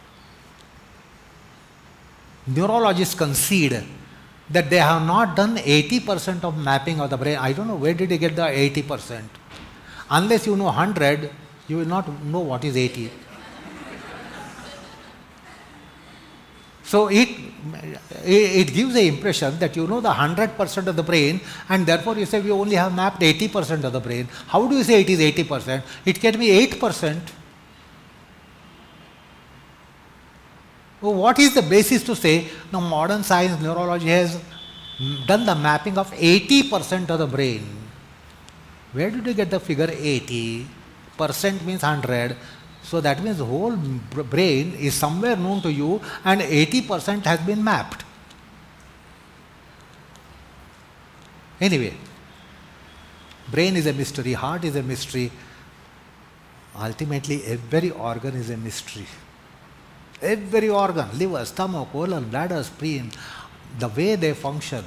Neurologists concede that they have not done 80% of mapping of the brain. I don't know where did they get the 80%. Unless you know 100, you will not know what is 80. So it gives the impression that you know the 100% of the brain, and therefore you say we only have mapped 80% of the brain. How do you say it is 80%? It can be 8%. So what is the basis to say now modern science, neurology has done the mapping of 80% of the brain? Where did you get the figure 80? Percent means 100. So that means the whole brain is somewhere known to you and 80% has been mapped. Anyway, brain is a mystery, heart is a mystery. Ultimately, every organ is a mystery. Every organ, liver, stomach, colon, bladder, spleen, the way they function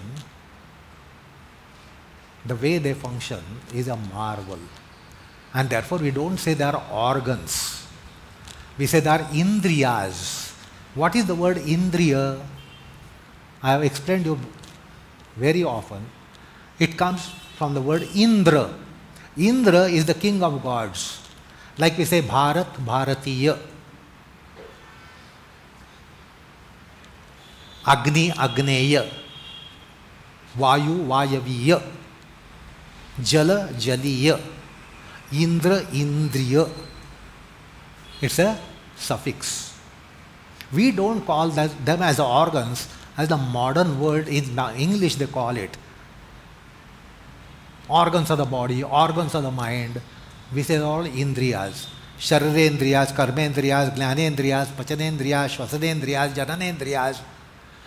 is a marvel. And therefore we don't say they are organs. We say they are indriyas. What is the word indriya? I have explained you very often. It comes from the word Indra. Indra is the king of gods. Like we say Bharat, Bharatiya. Agni, Agneya. Vayu, Vayaviya. Jala, Jaliya. Indra, Indriya. It's a suffix. We don't call them as organs, as the modern word in English they call it. Organs of the body, organs of the mind. We say all indriyas. Sharirendriyas, karmendriyas, jnanendriyas, pachanendriyas, shvasanendriyas, jananendriyas,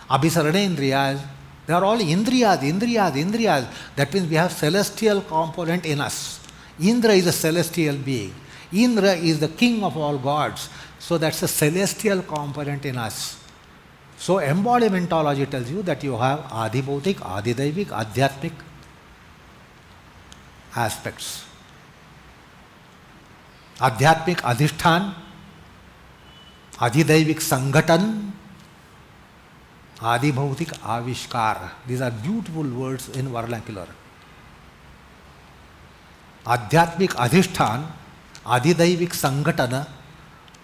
abhisaranendriyas. They are all indriyas, indriyas, indriyas. That means we have celestial component in us. Indra is a celestial being. Indra is the king of all gods. So that's a celestial component in us. So embodimentology tells you that you have adhibhautik, adhidaivik, adhyatmik aspects. Adhyatmik adhishthan, adhidaivik sanghatan, adhibhautik avishkar. These are beautiful words in vernacular. Adhyatmik adhishthan, adhidaivik sangatana,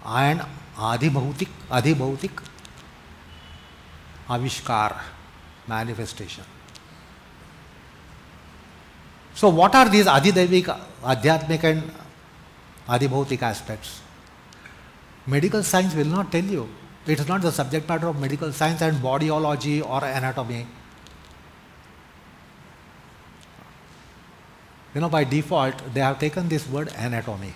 and adhibhautik avishkar, manifestation. So what are these adhidaivik, adhyatmik and adhibhautik aspects? Medical science will not tell you. It is not the subject matter of medical science and bodyology or anatomy. By default, they have taken this word anatomy.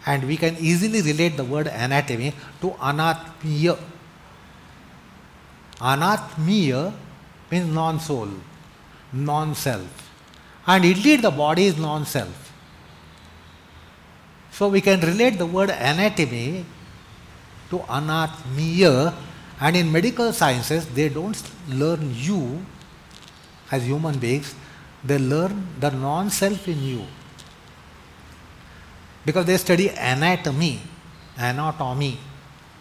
And we can easily relate the word anatomy to anatmiya. Anatmiya means non-soul, non-self. And indeed the body is non-self. So we can relate the word anatomy to anatmiya, and in medical sciences they don't learn you as human beings, they learn the non-self in you. Because they study anatomy, anatomy,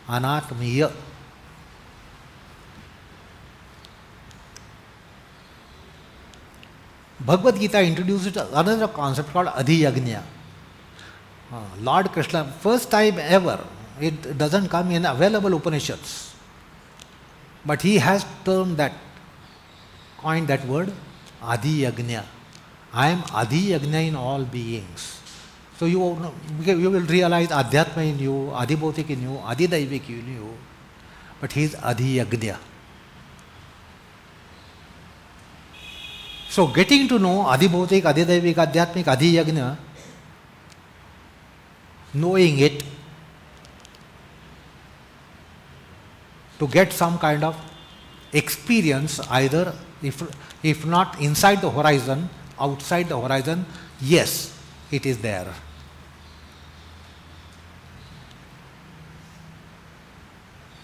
anatmiya. Bhagavad Gita introduced another concept called Adhiyagnya. Lord Krishna, first time ever, it doesn't come in available Upanishads, but he has termed that, coined that word, Adhiyagnya. I am Adhiyagnya in all beings. So you will realize Adhyatma in you, Adhibhautik in you, Adhidaivik in you, but he is Adhiyagnya. So getting to know Adhibhautik, Adhidaivik, Adhyatmik, Adhiyagnya, knowing it, to get some kind of experience, either if not inside the horizon, outside the horizon, yes, it is there.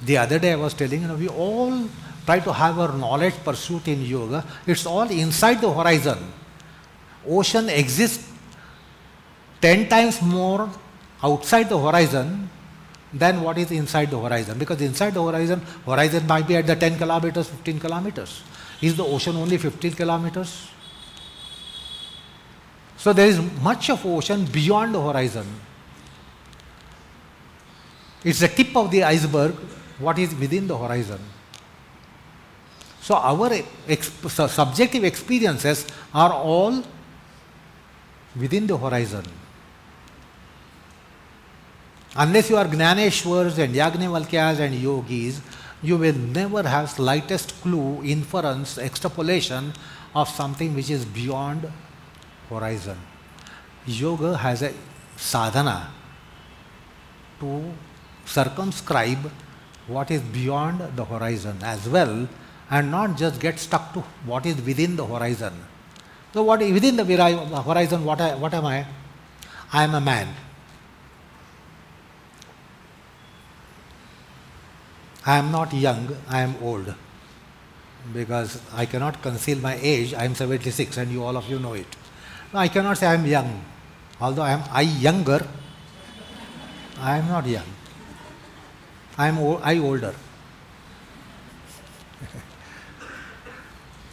The other day I was telling, we all try to have our knowledge pursuit in yoga. It's all inside the horizon. Ocean exists 10 times more outside the horizon than what is inside the horizon. Because inside the horizon might be at the 10 kilometers, 15 kilometers. Is the ocean only 15 kilometers? So there is much of ocean beyond the horizon. It's the tip of the iceberg, what is within the horizon. So our subjective experiences are all within the horizon. Unless you are Gnaneshwars and Yagnavalkyas and yogis, you will never have slightest clue, inference, extrapolation of something which is beyond horizon. Yoga has a sadhana to circumscribe what is beyond the horizon as well, and not just get stuck to what is within the horizon. So what is within the horizon, what am I? I am a man. I am not young, I am old. Because I cannot conceal my age, I am 76 and all of you know it. No, I cannot say I am young. Although I younger, I am not young. I older.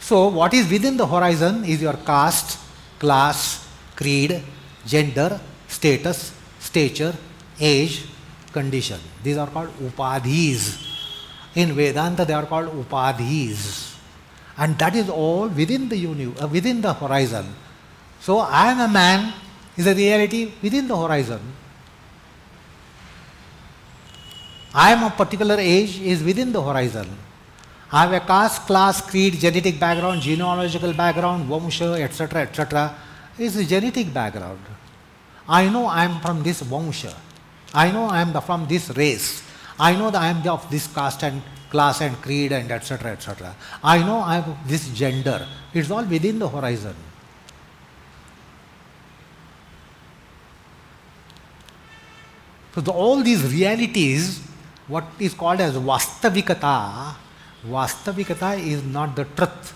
So what is within the horizon is your caste, class, creed, gender, status, stature, age, condition. These are called upadhis. In Vedanta they are called upadhis. And that is all within the within the horizon. So I am a man is a reality within the horizon. I am a particular age is within the horizon. I have a caste, class, creed, genetic background, genealogical background, Vamsha, etc. Is a genetic background. I know I am from this Vamsha. I know I am from this race. I know that I am of this caste and class and creed and etc. I know I have this gender. It's all within the horizon. So all these realities, what is called as Vastavikata is not the truth.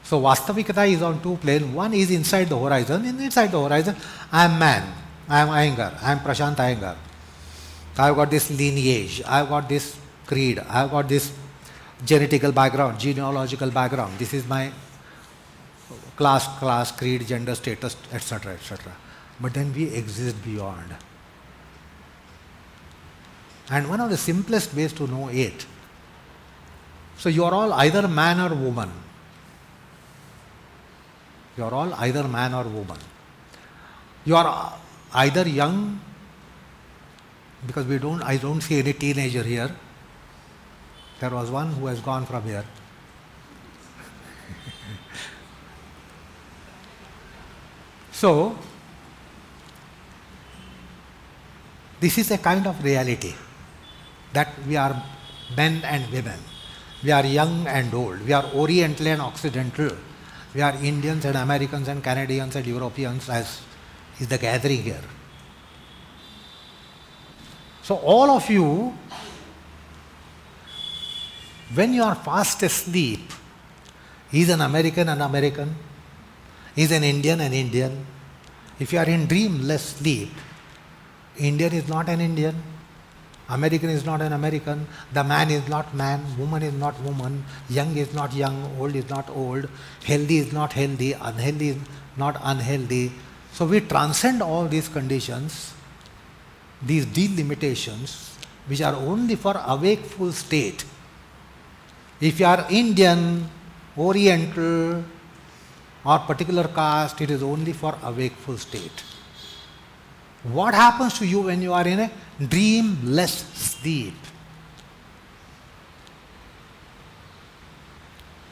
So Vastavikata is on two planes. One is inside the horizon. Inside the horizon, I am man. I am Iyengar. I am Prashant Iyengar. I have got this lineage. I have got this creed. I have got this genetical background, genealogical background. This is my class, creed, gender, status, etc. But then we exist beyond. And one of the simplest ways to know it, so you are all either man or woman. You are all either man or woman. You are either young, because I don't see any teenager here. There was one who has gone from here. So, this is a kind of reality that we are men and women. We are young and old. We are Oriental and Occidental. We are Indians and Americans and Canadians and Europeans, as is the gathering here. So all of you, when you are fast asleep, is an American, is an Indian, If you are in dreamless sleep, Indian is not an Indian, American is not an American, the man is not man, woman is not woman, young is not young, old is not old, healthy is not healthy, unhealthy is not unhealthy. So we transcend all these conditions, these delimitations, which are only for awakeful state. If you are Indian, Oriental, or particular caste, it is only for awakeful state. What happens to you when you are in a dreamless sleep?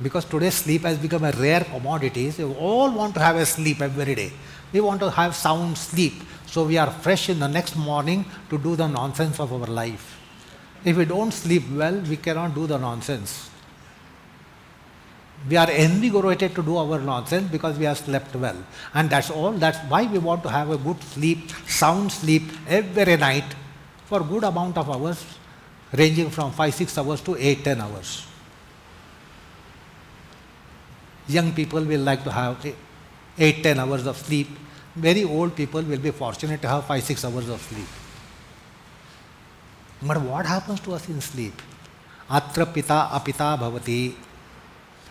Because today sleep has become a rare commodity. So we all want to have a sleep every day. We want to have sound sleep. So we are fresh in the next morning to do the nonsense of our life. If we don't sleep well, we cannot do the nonsense. We are invigorated to do our nonsense because we have slept well. And that's all. That's why we want to have a good sleep, sound sleep every night for good amount of hours, ranging from 5-6 hours to 8-10 hours. Young people will like to have 8-10 hours of sleep. Very old people will be fortunate to have 5-6 hours of sleep. But what happens to us in sleep? Atra pita apita bhavati.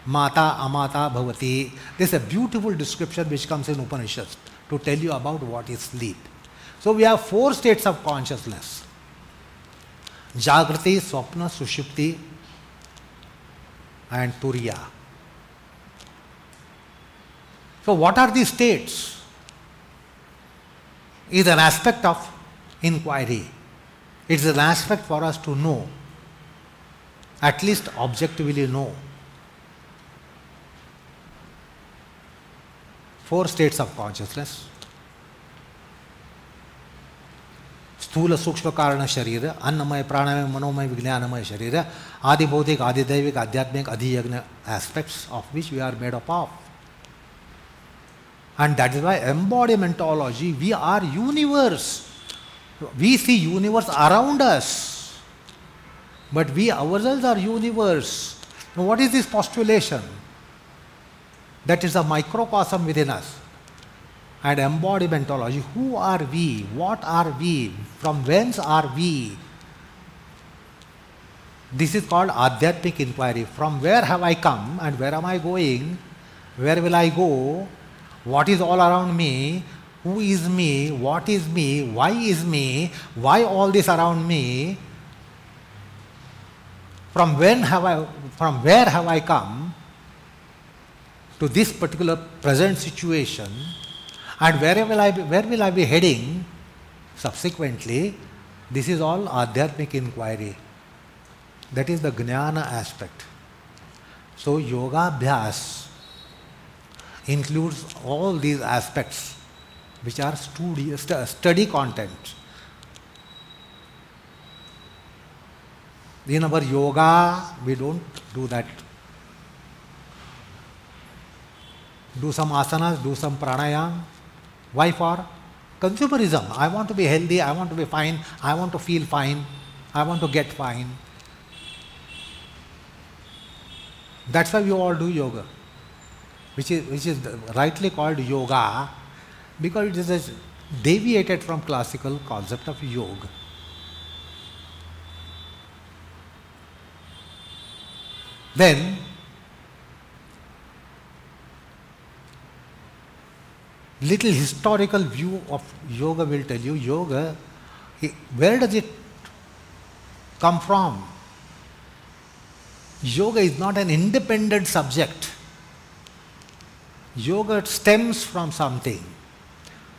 Mata amata bhavati. This is a beautiful description which comes in Upanishads to tell you about what is sleep. So we have 4 states of consciousness. Jagrati, Swapna, Sushupti and Turiya. So what are these states? It is an aspect of inquiry. It is an aspect for us to know, at least objectively know. 4 states of consciousness. Sthula Sukshma Karana Sharira, Annamaya Pranamaya Manomaya Vijnanamaya Sharira, Adi Bhautik, Adi Daivik, Adhyatmik, Adi Yagna aspects of which we are made up of. And that is why embodimentology, we are universe. We see universe around us. But we ourselves are universe. Now what is this postulation? That is a microcosm within us. And embodimentology, who are we? What are we? From whence are we? This is called Adhyatmic inquiry. From where have I come and where am I going? Where will I go? What is all around me? Who is me? What is me? Why is me? Why all this around me? From where have I come to this particular present situation, and where will I be heading subsequently? This is all Adhyatmic inquiry. That is the Jnana aspect. So Yoga Abhyas includes all these aspects which are study content. In our yoga, we don't do that. Do some asanas, do some pranayam. Why for? Consumerism. I want to be healthy, I want to be fine, I want to feel fine, I want to get fine. That's why we all do yoga, which is rightly called yoga, because it is deviated from classical concept of yoga. Then little historical view of yoga will tell you, yoga, where does it come from? Yoga is not an independent subject. Yoga stems from something.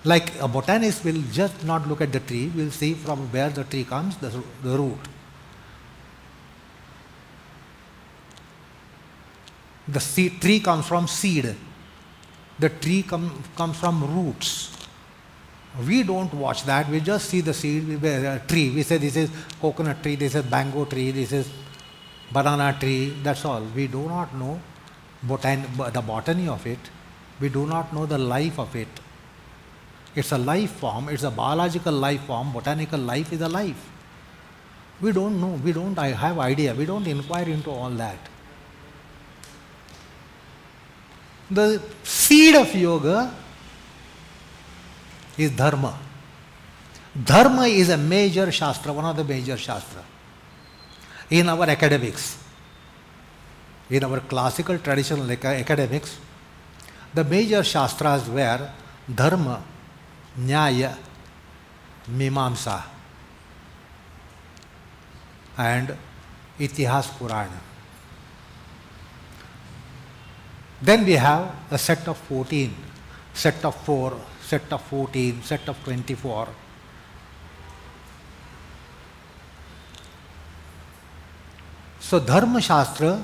Like a botanist will just not look at the tree, will see from where the tree comes, the root. The tree comes from seed. The tree comes from roots. We don't watch that. We just see the seed, tree. We say this is coconut tree, this is mango tree, this is banana tree. That's all. We do not know the botany of it. We do not know the life of it. It's a life form. It's a biological life form. Botanical life is a life. We don't know. We don't have idea. We don't inquire into all that. The seed of yoga is dharma. Dharma is a major shastra, one of the major shastra. In our academics, in our classical traditional academics, the major shastras were Dharma, Nyaya, Mimamsa and Itihas Purana. Then we have a set of 14, set of 4, set of 14, set of 24. So Dharma Shastra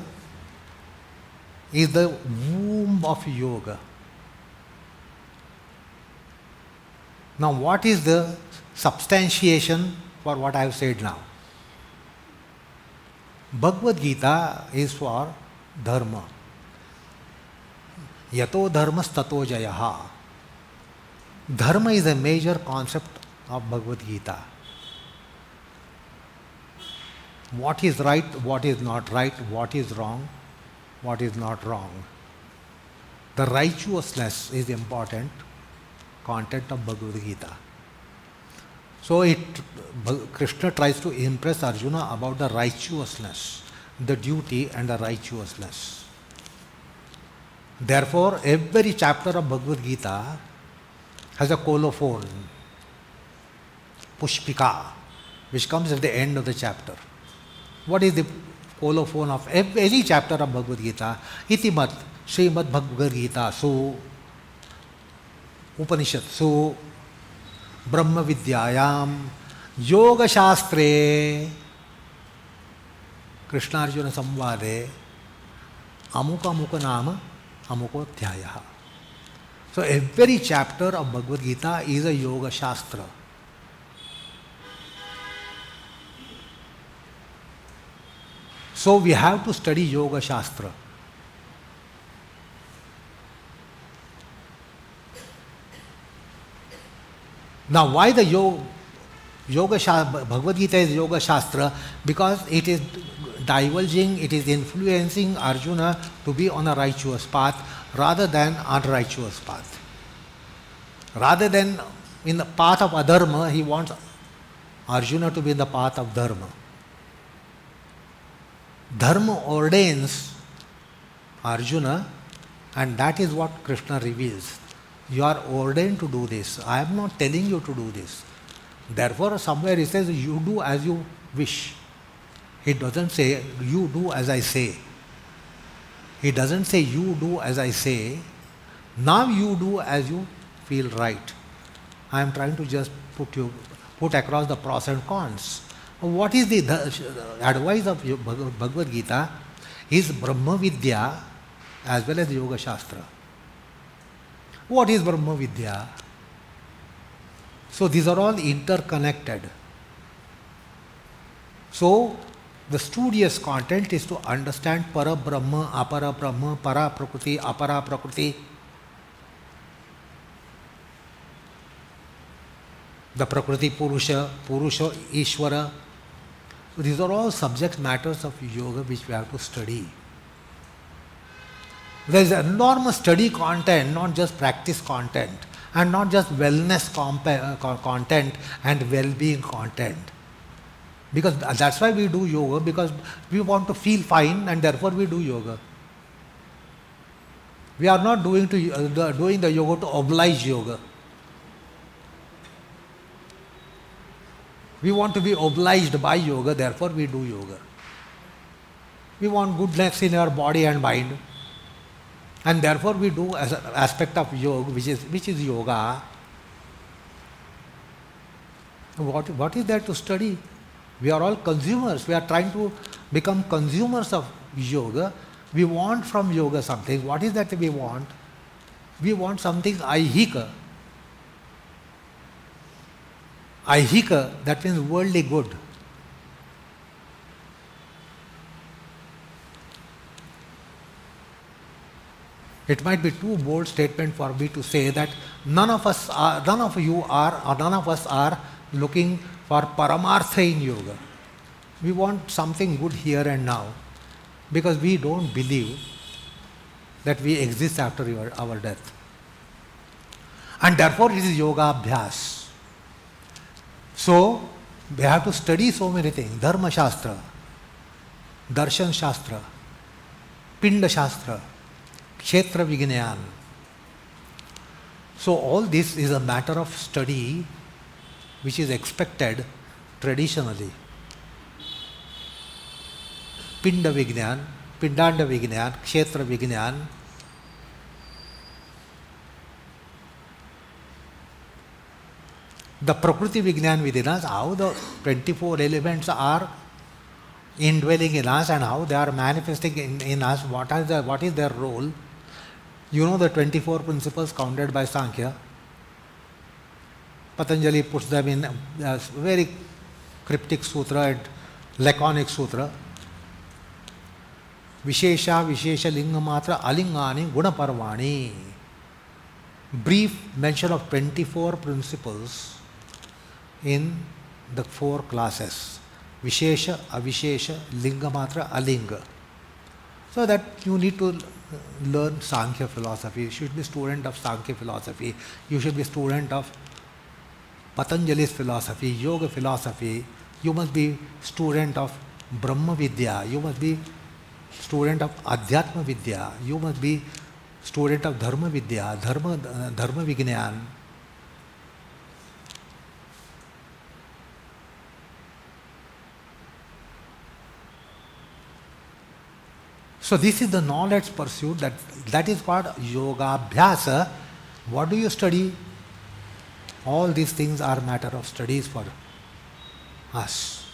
is the womb of yoga. Now what is the substantiation for what I have said now? Bhagavad Gita is for dharma. Yato dharmas tato jayaha. Dharma is a major concept of Bhagavad Gita. What is right, what is not right, what is wrong, what is not wrong. The righteousness is the important content of Bhagavad Gita. So Krishna tries to impress Arjuna about the righteousness, the duty and the righteousness. Therefore, every chapter of Bhagavad Gita has a colophon, Pushpika, which comes at the end of the chapter. What is the colophon of any chapter of Bhagavad Gita? Itimat, Srimad Bhagavad Gita, Su, Upanishad, Su, Brahma Vidyayam, Yoga Shastre, Krishna Arjuna Samvade, Amuka Amuka Nama, Amuko Dhyaya. So every chapter of Bhagavad Gita is a Yoga Shastra. So we have to study Yoga Shastra. Now why the Bhagavad Gita is Yoga Shastra? Because it is divulging, it is influencing Arjuna to be on a righteous path rather than unrighteous path. Rather than in the path of adharma, he wants Arjuna to be in the path of dharma. Dharma ordains Arjuna, and that is what Krishna reveals. You are ordained to do this. I am not telling you to do this. Therefore, somewhere he says, you do as you wish. He doesn't say, you do as I say. He doesn't say, you do as I say. Now you do as you feel right. I am trying to just put across the pros and cons. What is the advice of Bhagavad Gita is Brahma Vidya as well as Yoga Shastra. What is Brahma Vidya? So these are all interconnected. So the studious content is to understand Para Brahma, Apara Brahma, Para Prakriti, Apara Prakriti. The Prakriti Purusha, Purusha Ishvara. So these are all subject matters of yoga which we have to study. There is enormous study content, not just practice content, and not just wellness content and well-being content. Because that's why we do yoga, because we want to feel fine and therefore we do yoga. We are not doing the yoga to oblige yoga. We want to be obliged by yoga, therefore we do yoga. We want goodness in our body and mind, and therefore we do as an aspect of yoga, which is yoga. What is there to study? We are all consumers. We are trying to become consumers of yoga. We want from yoga something. What is that we want? We want something aihika. Aihika, that means worldly good. It might be too bold statement for me to say that none of us are looking for paramartha in yoga. We want something good here and now, because we don't believe that we exist after our death. And therefore it is yoga abhyas. So, we have to study so many things. Dharma Shastra, Darshan Shastra, Pinda Shastra, Kshetra Vignan. So all this is a matter of study which is expected traditionally. Pinda Vignan, Pindanda Vignan, Kshetra Vignan. The Prakriti Vignan within us, how the 24 elements are indwelling in us and how they are manifesting in us, what is their role. You know the 24 principles counted by Sankhya. Patanjali puts them in a very cryptic sutra and laconic sutra. Vishesha, Vishesha, Linga Matra, Alingani, Guna Parvani. Brief mention of 24 principles in the 4 classes. Vishesha, Avishesha, Linga Matra, Alinga. So that you need to learn Sankhya philosophy. You should be student of Sankhya philosophy. You should be student of Patanjali's philosophy, Yoga philosophy. You must be student of Brahma Vidya. You must be student of Adhyatma Vidya. You must be student of Dharma Vidya, Dharma Vignan. So this is the knowledge pursuit, that is what yoga abhyasa. What do you study? All these things are matter of studies for us.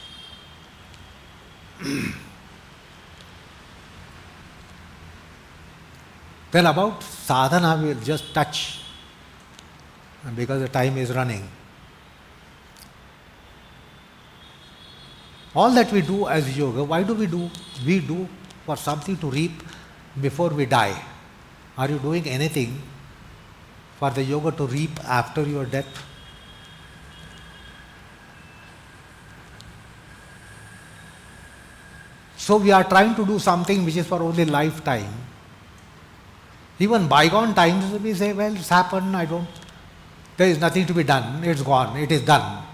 Well, about sadhana we will just touch because the time is running. All that we do as yoga, why do we do? We do for something to reap before we die. Are you doing anything for the yoga to reap after your death? So we are trying to do something which is for only lifetime. Even bygone times we say, well, it's happened, there is nothing to be done, it's gone, it is done.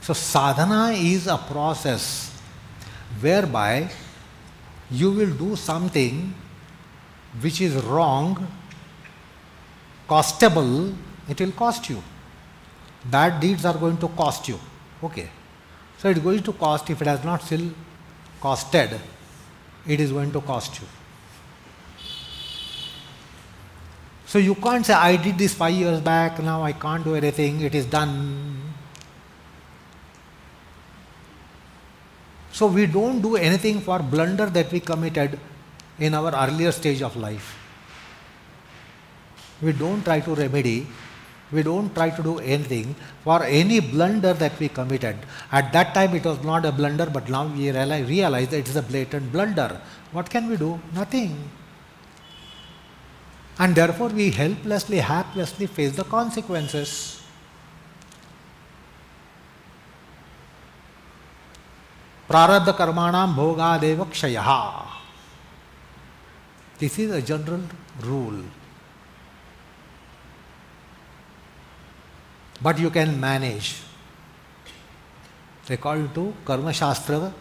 So sadhana is a process whereby you will do something which is wrong, costable, it will cost you. Bad deeds are going to cost you. Okay. So it is going to cost, if it has not still costed, it is going to cost you. So you can't say, I did this 5 years back, now I can't do anything, it is done. So we don't do anything for blunder that we committed in our earlier stage of life. We don't try to remedy. We don't try to do anything for any blunder that we committed. At that time it was not a blunder, but now we realize that it is a blatant blunder. What can we do? Nothing. And therefore we helplessly, haplessly face the consequences. Prarabdha karmanam bhogadeva kshayaha. This is a general rule. But you can manage. According to Karma Shastra,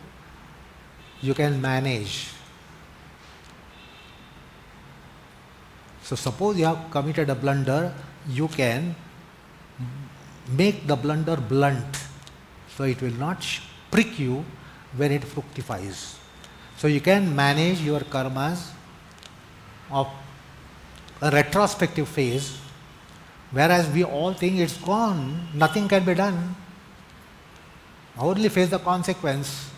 you can manage. So suppose you have committed a blunder, you can make the blunder blunt, so it will not prick you when it fructifies. So you can manage your karmas of a retrospective phase, whereas we all think it's gone, nothing can be done. Only face the consequence.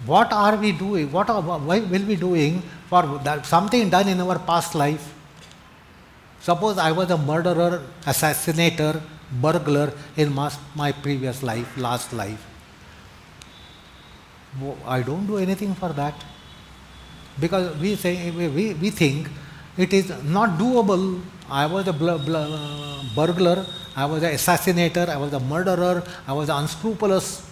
What are we doing? What will we be doing for that, something done in our past life? Suppose I was a murderer, assassinator, burglar in my previous life, last life. I don't do anything for that. Because we think it is not doable. I was a burglar, I was an assassinator, I was a murderer, I was an unscrupulous,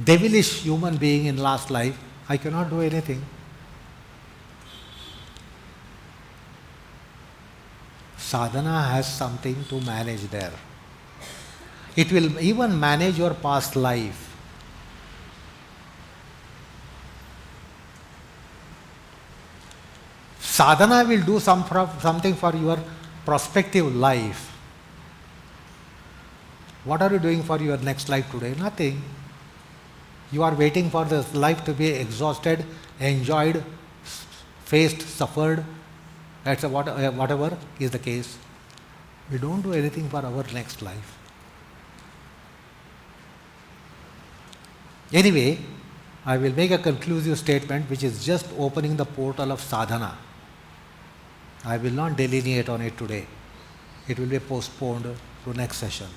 devilish human being in last life. I cannot do anything. Sadhana has something to manage there. It will even manage your past life. Sadhana will do something for your prospective life. What are you doing for your next life today? Nothing. You are waiting for this life to be exhausted, enjoyed, faced, suffered, whatever is the case. We don't do anything for our next life. Anyway, I will make a conclusive statement which is just opening the portal of sadhana. I will not delineate on it today. It will be postponed to next session.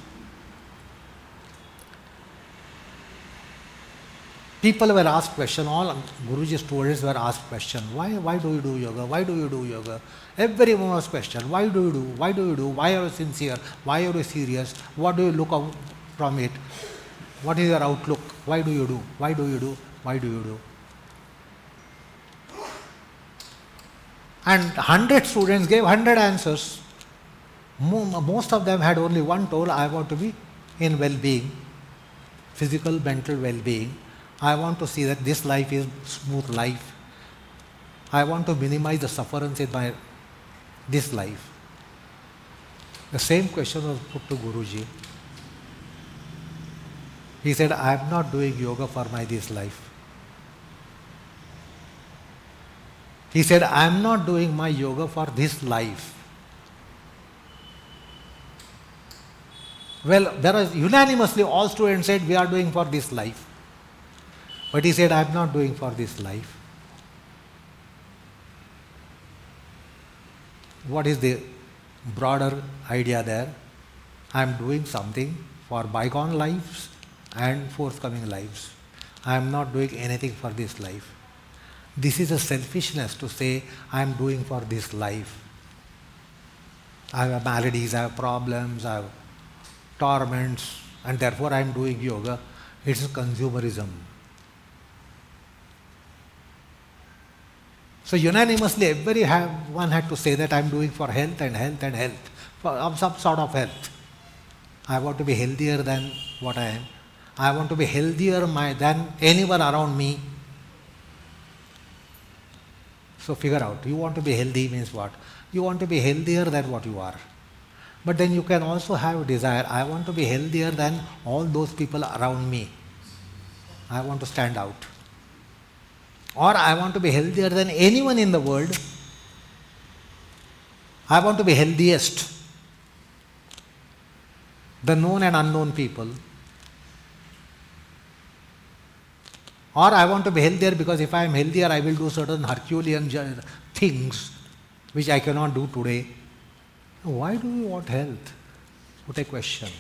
People were asked question, all Guruji's students were asked question, why do you do yoga? Why do you do yoga? Everyone was questioned, why do you do? Why do you do? Why are you sincere? Why are you serious? What do you look out from it? What is your outlook? Why do you do? Why do you do? Why do you do? And 100 students gave 100 answers. Most of them had only one told, I want to be in well-being, physical, mental well-being. I want to see that this life is smooth life. I want to minimize the sufferance in this life. The same question was put to Guruji. He said, I am not doing yoga for this life. He said, I am not doing my yoga for this life. Well, there was unanimously all students said, we are doing for this life. But he said, I am not doing for this life. What is the broader idea there? I am doing something for bygone lives and forthcoming lives. I am not doing anything for this life. This is a selfishness to say, I am doing for this life. I have maladies, I have problems, I have torments, and therefore I am doing yoga. It is consumerism. So unanimously, everyone had to say that I am doing for health and health and health, for some sort of health. I want to be healthier than what I am. I want to be healthier than anyone around me. So figure out, you want to be healthy means what? You want to be healthier than what you are. But then you can also have a desire, I want to be healthier than all those people around me. I want to stand out. Or I want to be healthier than anyone in the world. I want to be healthiest. The known and unknown people. Or I want to be healthier because if I am healthier, I will do certain Herculean things which I cannot do today. Why do you want health? Put a question.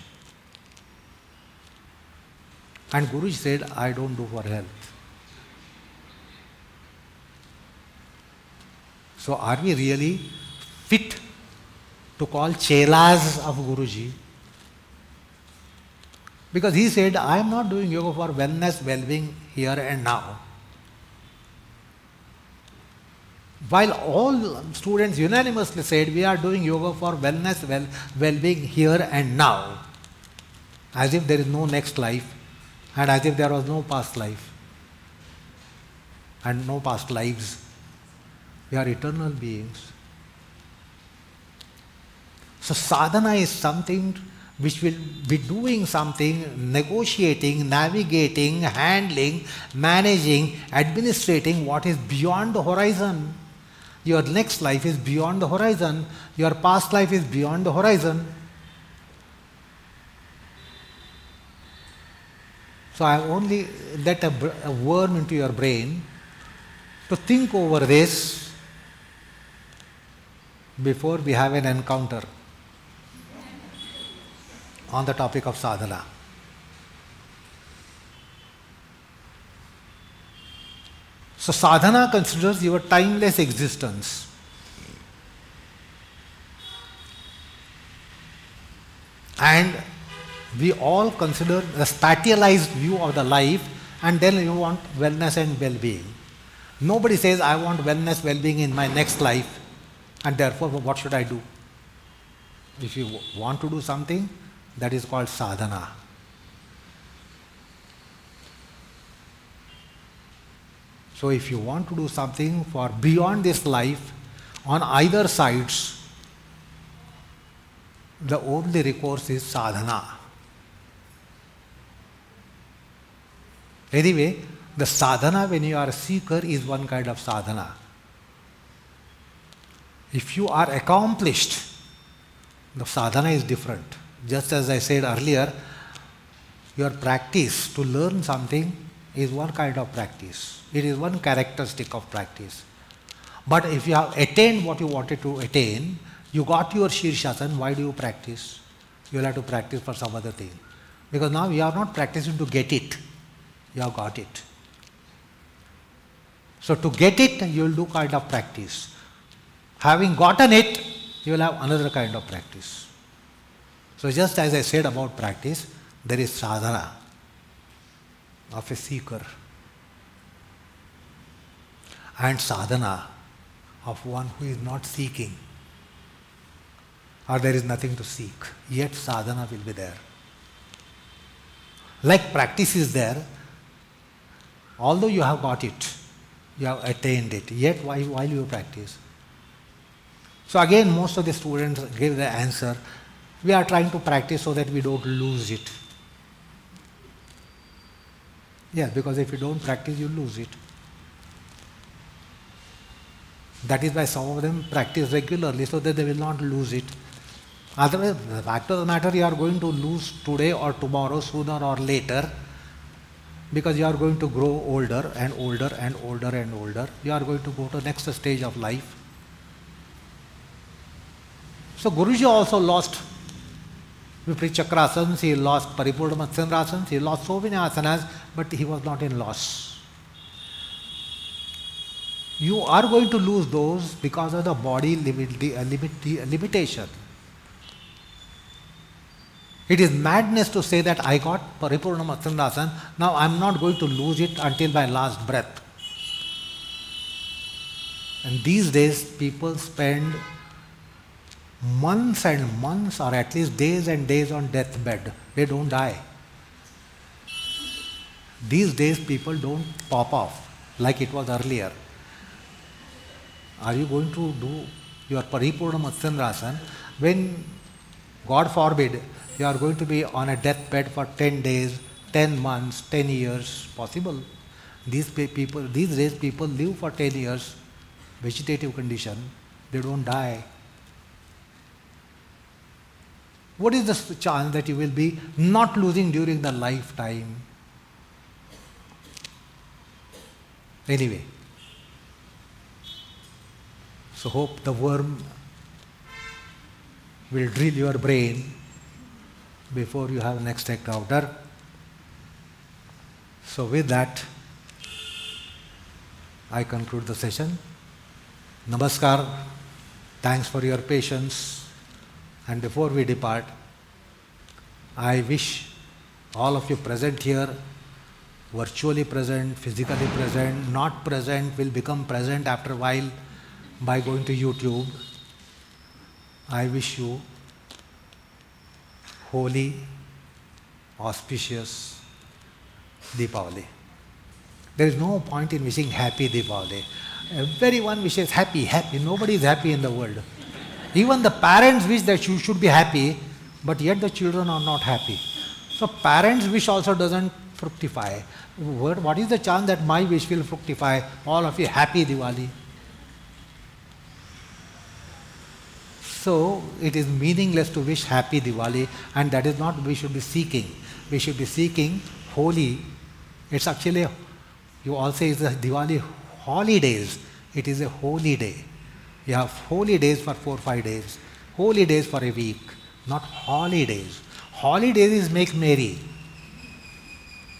And Guruji said, I don't do for health. So are we really fit to call chelas of Guruji? Because he said, I am not doing yoga for wellness, well-being here and now. While all students unanimously said, we are doing yoga for wellness, well-being here and now. As if there is no next life and as if there was no past life and no past lives. We are eternal beings. So sadhana is something which will be doing something, negotiating, navigating, handling, managing, administrating what is beyond the horizon. Your next life is beyond the horizon. Your past life is beyond the horizon. So I only let a worm into your brain to think over this before we have an encounter on the topic of sadhana. So sadhana considers your timeless existence. And we all consider a spatialized view of the life, and then you want wellness and well-being. Nobody says, I want wellness, well-being in my next life, and therefore what should I do? If you want to do something, that is called sadhana. So if you want to do something for beyond this life, on either sides, the only recourse is sadhana. Anyway, the sadhana when you are a seeker is one kind of sadhana. If you are accomplished, the sadhana is different. Just as I said earlier, your practice to learn something is one kind of practice. It is one characteristic of practice. But if you have attained what you wanted to attain, you got your Shirshasana, why do you practice? You will have to practice for some other thing. Because now you are not practicing to get it, you have got it. So to get it, you will do kind of practice. Having gotten it, you will have another kind of practice. So just as I said about practice, there is sadhana of a seeker and sadhana of one who is not seeking, or there is nothing to seek, yet sadhana will be there. Like practice is there, although you have got it, you have attained it, yet while you practice. So again, most of the students give the answer, we are trying to practice so that we don't lose it. Yes, because if you don't practice, you lose it. That is why some of them practice regularly so that they will not lose it. Otherwise, the fact of the matter, you are going to lose today or tomorrow, sooner or later, because you are going to grow older and older and older and older. You are going to go to the next stage of life. So Guruji also lost Viprichakrasanas, he lost Paripurna Matsyendrasanas, he lost so many asanas, but he was not in loss. You are going to lose those because of the body limitation. It is madness to say that I got Paripurna Matsyendrasana, now I am not going to lose it until my last breath. And these days people spend months and months, or at least days and days on deathbed. They don't die. These days people don't pop off like it was earlier. Are you going to do your Paripurna Matsyendrasana when, God forbid, you are going to be on a deathbed for 10 days, 10 months, 10 years? Possible. These days people live for 10 years, vegetative condition, they don't die. What is the chance that you will be not losing during the lifetime? Anyway, so hope the worm will drill your brain before you have next encounter. So with that, I conclude the session. Namaskar. Thanks for your patience. And before we depart, I wish all of you present here, virtually present, physically present, not present, will become present after a while by going to YouTube. I wish you holy, auspicious Deepavali. There is no point in wishing happy Deepavali. Everyone wishes happy. Nobody is happy in the world. Even the parents wish that you should be happy, but yet the children are not happy. So parents' wish also doesn't fructify. What is the chance that my wish will fructify? All of you happy Diwali. So it is meaningless to wish happy Diwali, and that is not what we should be seeking. We should be seeking holy. It's actually, you all say it's a Diwali holidays. It is a holy day. You have holy days for 4 or 5 days, holy days for a week, not holidays. Holidays is make merry.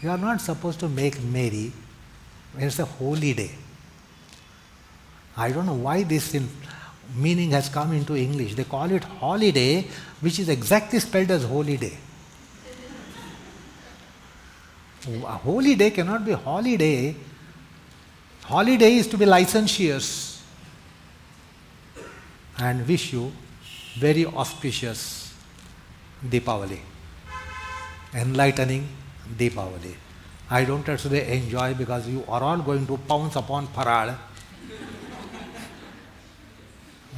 You are not supposed to make merry when it's a holy day. I don't know why this meaning has come into English. They call it holiday, which is exactly spelled as holy day. A holy day cannot be holiday. holiday is to be licentious, and wish you very auspicious Deepavali, enlightening Deepavali. I don't have to say enjoy because you are all going to pounce upon Parad.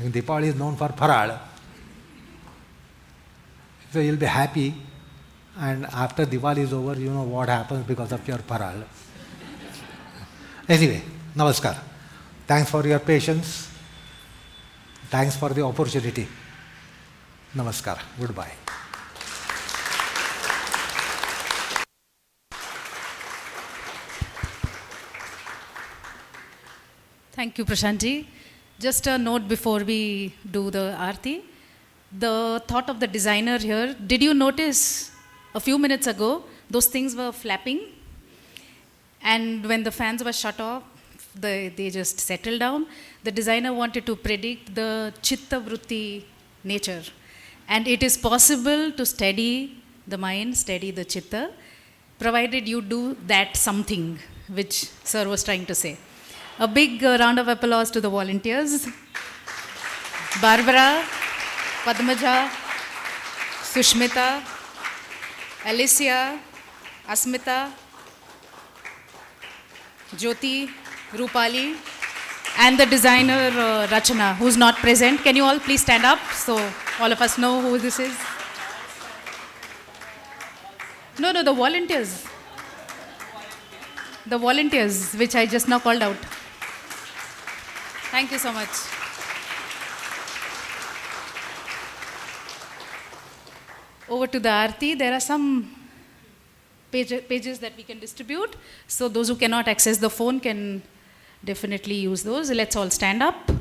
Deepavali is known for Parad. So you'll be happy, and after Diwali is over, you know what happens because of your Parad. Anyway, Namaskar. Thanks for your patience. Thanks for the opportunity. Namaskar. Goodbye. Thank you, Prashantji. Just a note before we do the Aarti. The thought of the designer here, did you notice a few minutes ago, those things were flapping? And when the fans were shut off, they just settled down. The designer wanted to predict the chitta vritti nature. And it is possible to steady the mind, steady the chitta, provided you do that something, which Sir was trying to say. A big round of applause to the volunteers. Barbara, Padmaja, Sushmita, Alicia, Asmita, Jyoti, Rupali, and the designer Rachana, who's not present. Can you all please stand up so all of us know who this is? No, the volunteers. The volunteers, which I just now called out. Thank you so much. Over to the Aarti. There are some pages that we can distribute. So those who cannot access the phone can definitely use those. Let's all stand up.